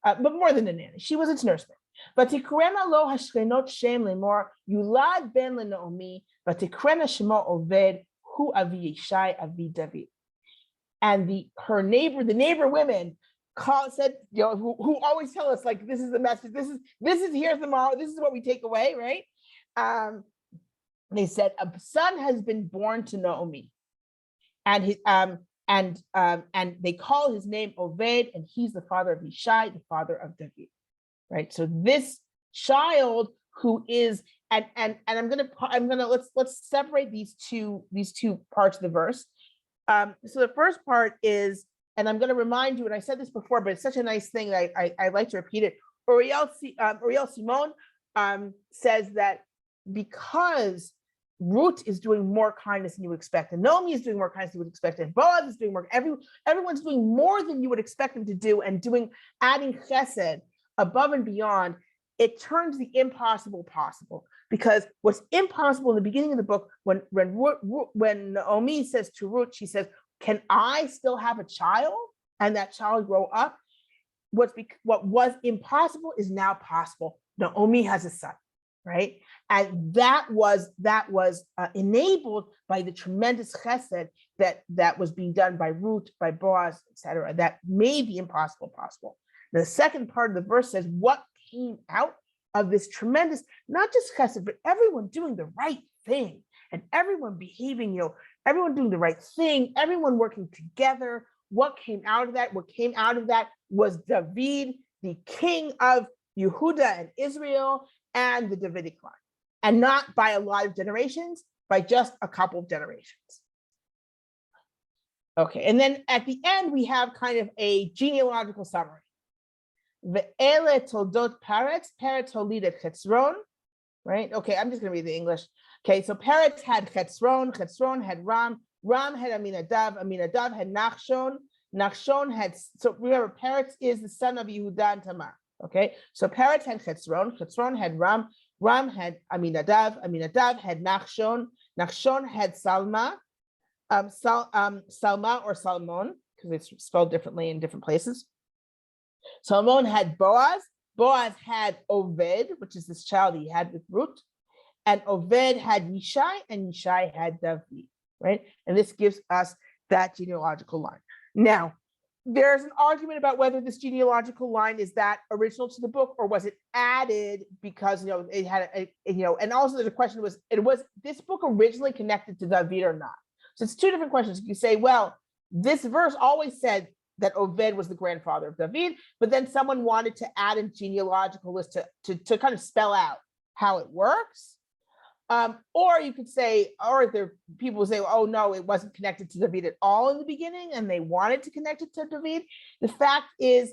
but more than a nanny. She was its nursemaid. Vatikrena lo hashchenot shem lemor yulad ben leNaomi, vatikrena shemo Oved hu avi Yishai avi David. And the neighbor women said, who always tell us, like, this is the message. This is here's the moral. This is what we take away, right? They said a son has been born to Naomi, and and they call his name Oved, and he's the father of Yishai, the father of David, right? So this child who is, and I'm gonna let's separate these two parts of the verse. So the first part is, and I'm going to remind you, and I said this before, but it's such a nice thing that I like to repeat it. Uriel Simon says that because Ruth is doing more kindness than you would expect, and Naomi is doing more kindness than you would expect, and Boaz is doing more, everyone's doing more than you would expect them to do, and adding chesed above and beyond, it turns the impossible possible. Because what's impossible in the beginning of the book, when Naomi says to Ruth, she says, can I still have a child and that child grow up? What was impossible is now possible. Naomi has a son, right? And that was enabled by the tremendous chesed that was being done by Ruth, by Boaz, etc. That made the impossible possible. The second part of the verse says what came out of this tremendous, not just chesed, but everyone doing the right thing and everyone behaving, everyone doing the right thing, everyone working together. What came out of that? What came out of that was David, the king of Yehuda and Israel, and the Davidic line, and not by a lot of generations, by just a couple of generations. Okay, and then at the end, we have kind of a genealogical summary. Ve'ele toldot Peretz, Peretz holided Chetzron, right? Okay, I'm just gonna read the English. Okay, so Peretz had Chetzron, Chetzron had Ram, Ram had Aminadav, Aminadav had Nachshon, Nachshon had, so remember, Peretz is the son of Yehuda and Tamar, okay? So Peretz had Chetzron, Chetzron had Ram, Ram had Aminadav, Aminadav had Nachshon, Nachshon had Salma, Salma or Salmon, because it's spelled differently in different places. Salmon had Boaz, Boaz had Oved, which is this child he had with Ruth, and Oved had Yishai, and Yishai had David, right? And this gives us that genealogical line. Now, there's an argument about whether this genealogical line is that original to the book, or was it added because it had and also there's a question, was this book originally connected to David or not? So it's two different questions. You say, well, this verse always said that Oved was the grandfather of David, but then someone wanted to add a genealogical list to kind of spell out how it works. Or you could say, or there people will say, oh no, it wasn't connected to David at all in the beginning, and they wanted to connect it to David. The fact is,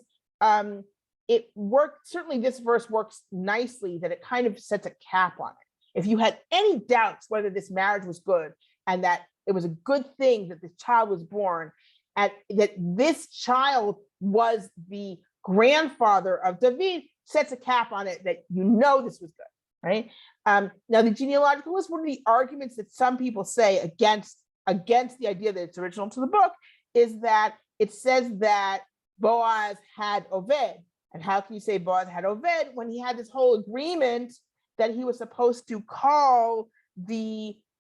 it worked. Certainly, this verse works nicely. That it kind of sets a cap on it. If you had any doubts whether this marriage was good and that it was a good thing that this child was born, and that this child was the grandfather of David, sets a cap on it that this was good, right? Now, the genealogical list, one of the arguments that some people say against the idea that it's original to the book is that it says that Boaz had Oved. And how can you say Boaz had Oved when he had this whole agreement that he was supposed to call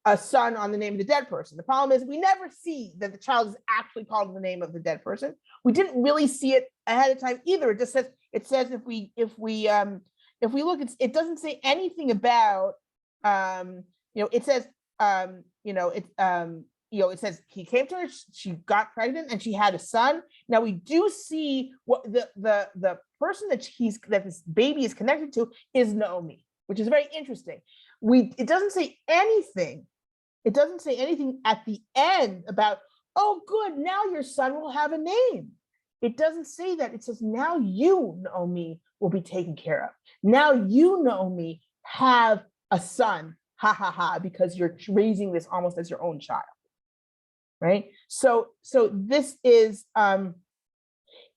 a son on the name of the dead person? The problem is we never see that the child is actually called in the name of the dead person. We didn't really see it ahead of time either. It just says if we look, it doesn't say anything about it says it says he came to her, she got pregnant, and she had a son. Now we do see what the person that this baby is connected to is Naomi, which is very interesting. It doesn't say anything. It doesn't say anything at the end about, oh, good, now your son will have a name. It doesn't say that. It says, now you, Naomi, will be taken care of. Now you, Naomi, have a son, ha ha ha, because you're raising this almost as your own child, right? So this is,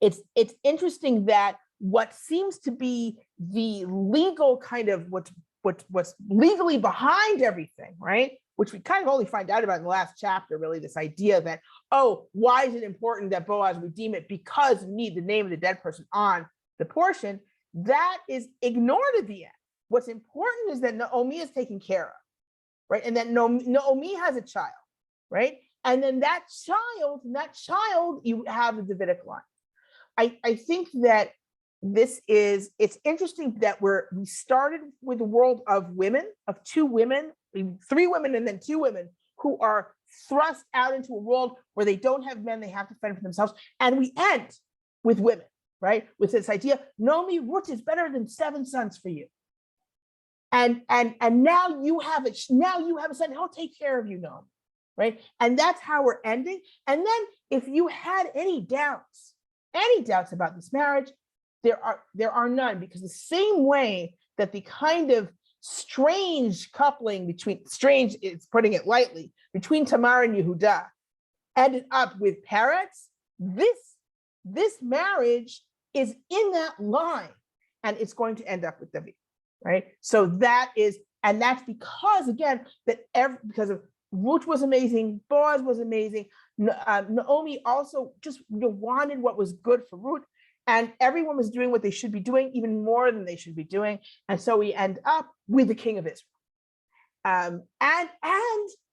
it's interesting that what seems to be the legal kind of what's legally behind everything, right? Which we kind of only find out about in the last chapter, really, this idea that, oh, why is it important that Boaz redeem it? Because you need the name of the dead person on the portion. That is ignored at the end. What's important is that Naomi is taken care of, right? And that Naomi has a child, right? And then that child, you have the Davidic line. I think that it's interesting that we started with a world of women, of two women, 3 women and then 2 women who are thrust out into a world where they don't have men, they have to fend for themselves. And we end with women, right? With this idea, Naomi, Ruth is better than 7 sons for you. And now you have a son, he'll take care of you, Naomi, right? And that's how we're ending. And then if you had any doubts about this marriage, there are none, because the same way that the kind of strange coupling strange is putting it lightly, between Tamar and Yehuda ended up with Peretz, this marriage is in that line, and it's going to end up with David, right? So that's because, again, because of Ruth was amazing, Boaz was amazing, Naomi also just wanted what was good for Ruth, and everyone was doing what they should be doing, even more than they should be doing. And so we end up with the king of Israel. And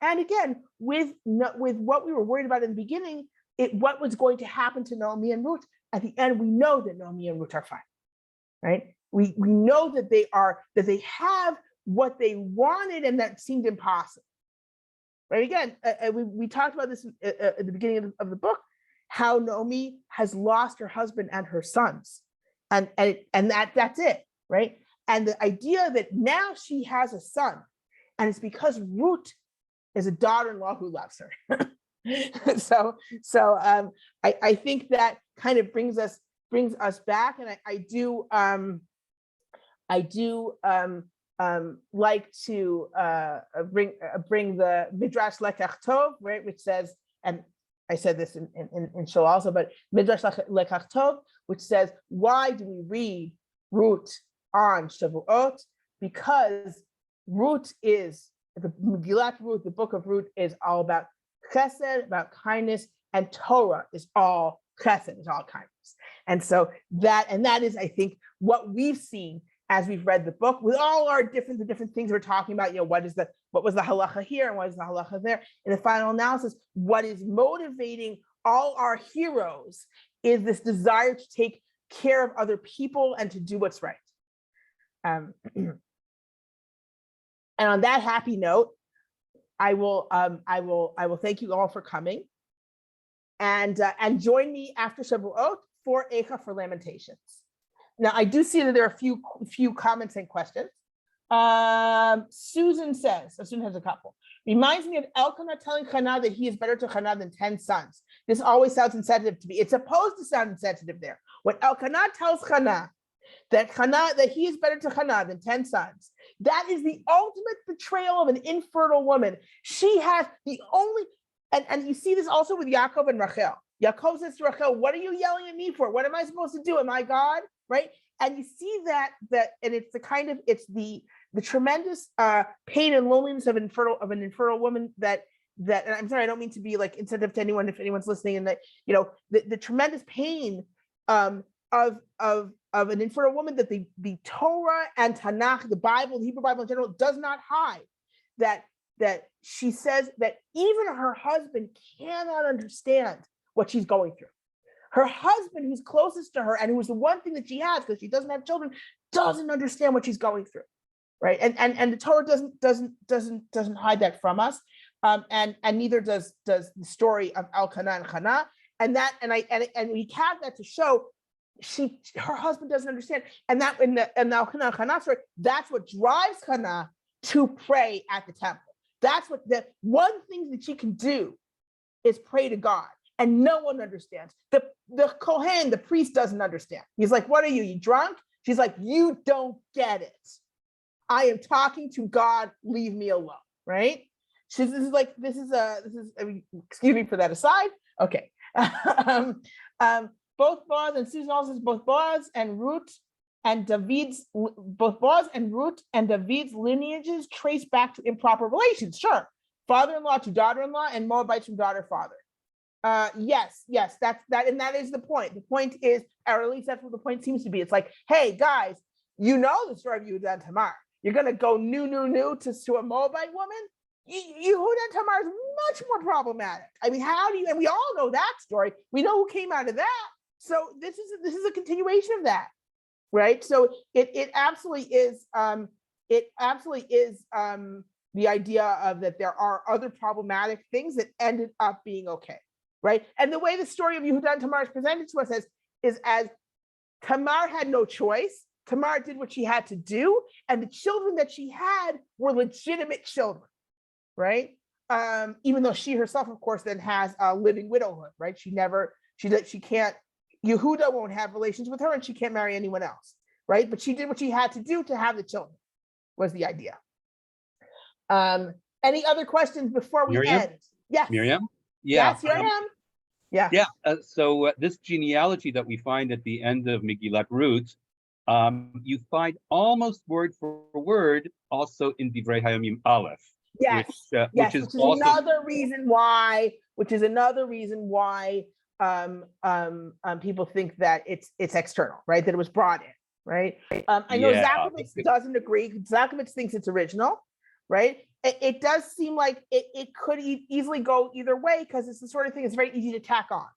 again, with what we were worried about in the beginning, what was going to happen to Naomi and Ruth, at the end, we know that Naomi and Ruth are fine, right? We know that they have what they wanted, and that seemed impossible. Right? Again, we talked about this at the beginning of the book, how Naomi has lost her husband and her sons, and that's it, right? And the idea that now she has a son, and it's because Ruth is a daughter-in-law who loves her. so I think that kind of brings us back, and I do like to bring the Midrash Lekach Tov, right, which says, and I said this in show also, but Midrash Lekach Tov, which says, why do we read Ruth on Shavuot? Because Ruth is the Megillat Ruth, the book of Ruth, is all about chesed, about kindness, and Torah is all chesed, is all kindness. And so that is, I think, what we've seen as we've read the book, with all our different things we're talking about. What was the halacha here and what is the halacha there? In the final analysis, what is motivating all our heroes is this desire to take care of other people and to do what's right. And on that happy note, I will thank you all for coming, and join me after Shavuot for Eicha, for Lamentations. Now, I do see that there are a few comments and questions. Susan has a couple. Reminds me of Elkanah telling Hannah that he is better to Hannah than 10 sons. This always sounds insensitive to me. It's supposed to sound insensitive there. When Elkanah tells Hannah that he is better to Hannah than 10 sons, that is the ultimate betrayal of an infertile woman. She has the only, and you see this also with Yaakov and Rachel. Yaakov says to Rachel, what are you yelling at me for? What am I supposed to do? Am I God? Right? And you see that, and it's the tremendous pain and loneliness of an infertile woman that, and I'm sorry, I don't mean to be like insensitive to anyone if anyone's listening, and that, the tremendous pain of an infertile woman that the Torah and Tanakh, the Bible, the Hebrew Bible in general, does not hide. That she says that even her husband cannot understand what she's going through. Her husband, who's closest to her and who's the one thing that she has because she doesn't have children, doesn't understand what she's going through, right? And the Torah doesn't hide that from us, and neither does the story of Elkanah and Hannah. And we have that to show her husband doesn't understand, and that in the Elkanah and Hannah story, that's what drives Hannah to pray at the temple. That's what the one thing that she can do is pray to God. And no one understands. The Kohen, the priest, doesn't understand. He's like, what are you drunk? She's like, you don't get it. I am talking to God, leave me alone, right? Excuse me for that aside. Okay. Both Boaz and Susan also says both Boaz and Ruth and David's lineages trace back to improper relations. Sure. Father-in-law to daughter-in-law and Moabites from daughter-father. Yes, and that is the point. The point is, or at least that's what the point seems to be. It's like, hey guys, you know the story of Yehuda and Tamar. You're gonna go new to a Moabite woman? Yehuda and Tamar is much more problematic. I mean, how do you? And we all know that story. We know who came out of that. So this is a continuation of that, right? So it absolutely is. The idea of that there are other problematic things that ended up being okay. Right. And the way the story of Yehuda and Tamar is presented to us is as Tamar had no choice. Tamar did what she had to do. And the children that she had were legitimate children. Right. Even though she herself, of course, then has a living widowhood. Right. She can't, Yehuda won't have relations with her and she can't marry anyone else. Right. But she did what she had to do to have the children, was the idea. Any other questions before we end? Yes. Miriam? Yeah. Yes, here I am. Yeah. Yeah. So this genealogy that we find at the end of Megillat Ruth, you find almost word for word also in Divrei Hayamim Aleph. Yes. Which is also another reason why. People think that it's external, right? That it was brought in, right? I know Zakovitz doesn't agree. Zakovitz thinks it's original. right? It does seem like it could easily go either way because it's the sort of thing that's very easy to tack on,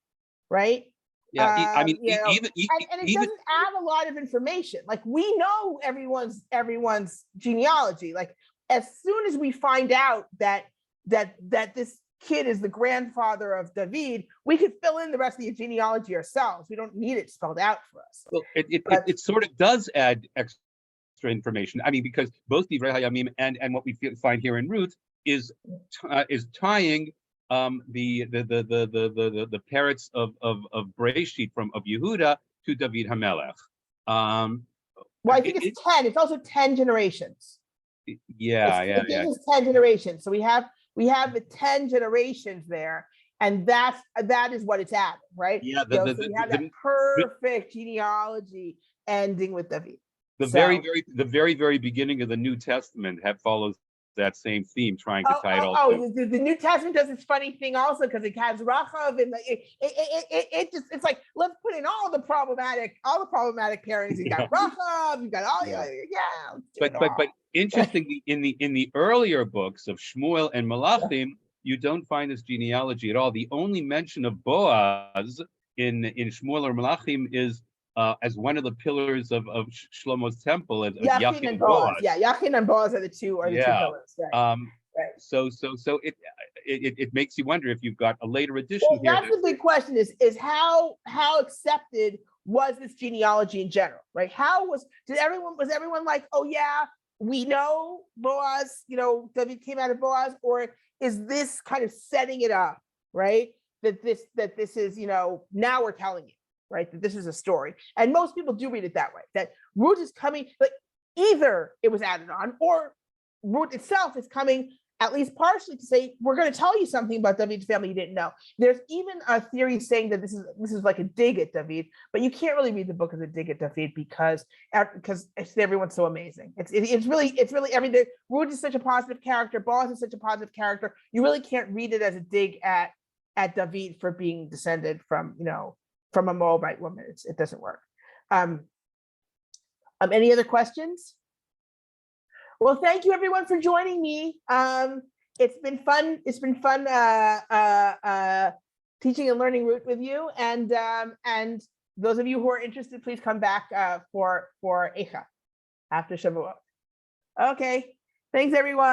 right? Yeah, I mean, You know, even and it even doesn't add a lot of information. Like we know everyone's genealogy. Like as soon as we find out that this kid is the grandfather of David, we could fill in the rest of the genealogy ourselves. We don't need it spelled out for us. well, But it sort of does add extra information. I mean, because both the Hayamim and what we find here in Ruth is tying the parrots of Bereshit of Yehuda to David Hamelech. well, I think it's 10. It's also 10 generations. Yeah. It gives us 10 generations. So we have the 10 generations there, and that is what it's at, right? Yeah, So we have that perfect genealogy ending with David. The very beginning of the New Testament follows that same theme, trying to tie it all together. The New Testament does this funny thing also because it has Rachav and it's like, let's put in all the problematic pairings. You got Rachav, you got all But interestingly, in the earlier books of Shmuel and Malachim, you don't find this genealogy at all. The only mention of Boaz in Shmuel or Malachim is as one of the pillars of Shlomo's temple, as Yachin and Boaz. Yeah, Yachin and Boaz are the two pillars. Right. Right. So it makes you wonder if you've got a later edition here. That's the big question: is how accepted was this genealogy in general, right? Was everyone like, oh yeah, we know Boaz, David came out of Boaz, or is this kind of setting it up, right? That this is, now we're telling you, right? That this is a story. And most people do read it that way, that Ruth is coming, but either it was added on or Ruth itself is coming at least partially to say, we're going to tell you something about David's family you didn't know. There's even a theory saying that this is like a dig at David, but you can't really read the book as a dig at David because everyone's so amazing. It's really everything. Ruth is such a positive character. Boaz is such a positive character. You really can't read it as a dig at David for being descended from a Moabite woman. It doesn't work. Any other questions? Well, thank you everyone for joining me. It's been fun. It's been fun teaching and learning Ruth with you. And those of you who are interested, please come back for Eicha after Shavuot. Okay, thanks everyone.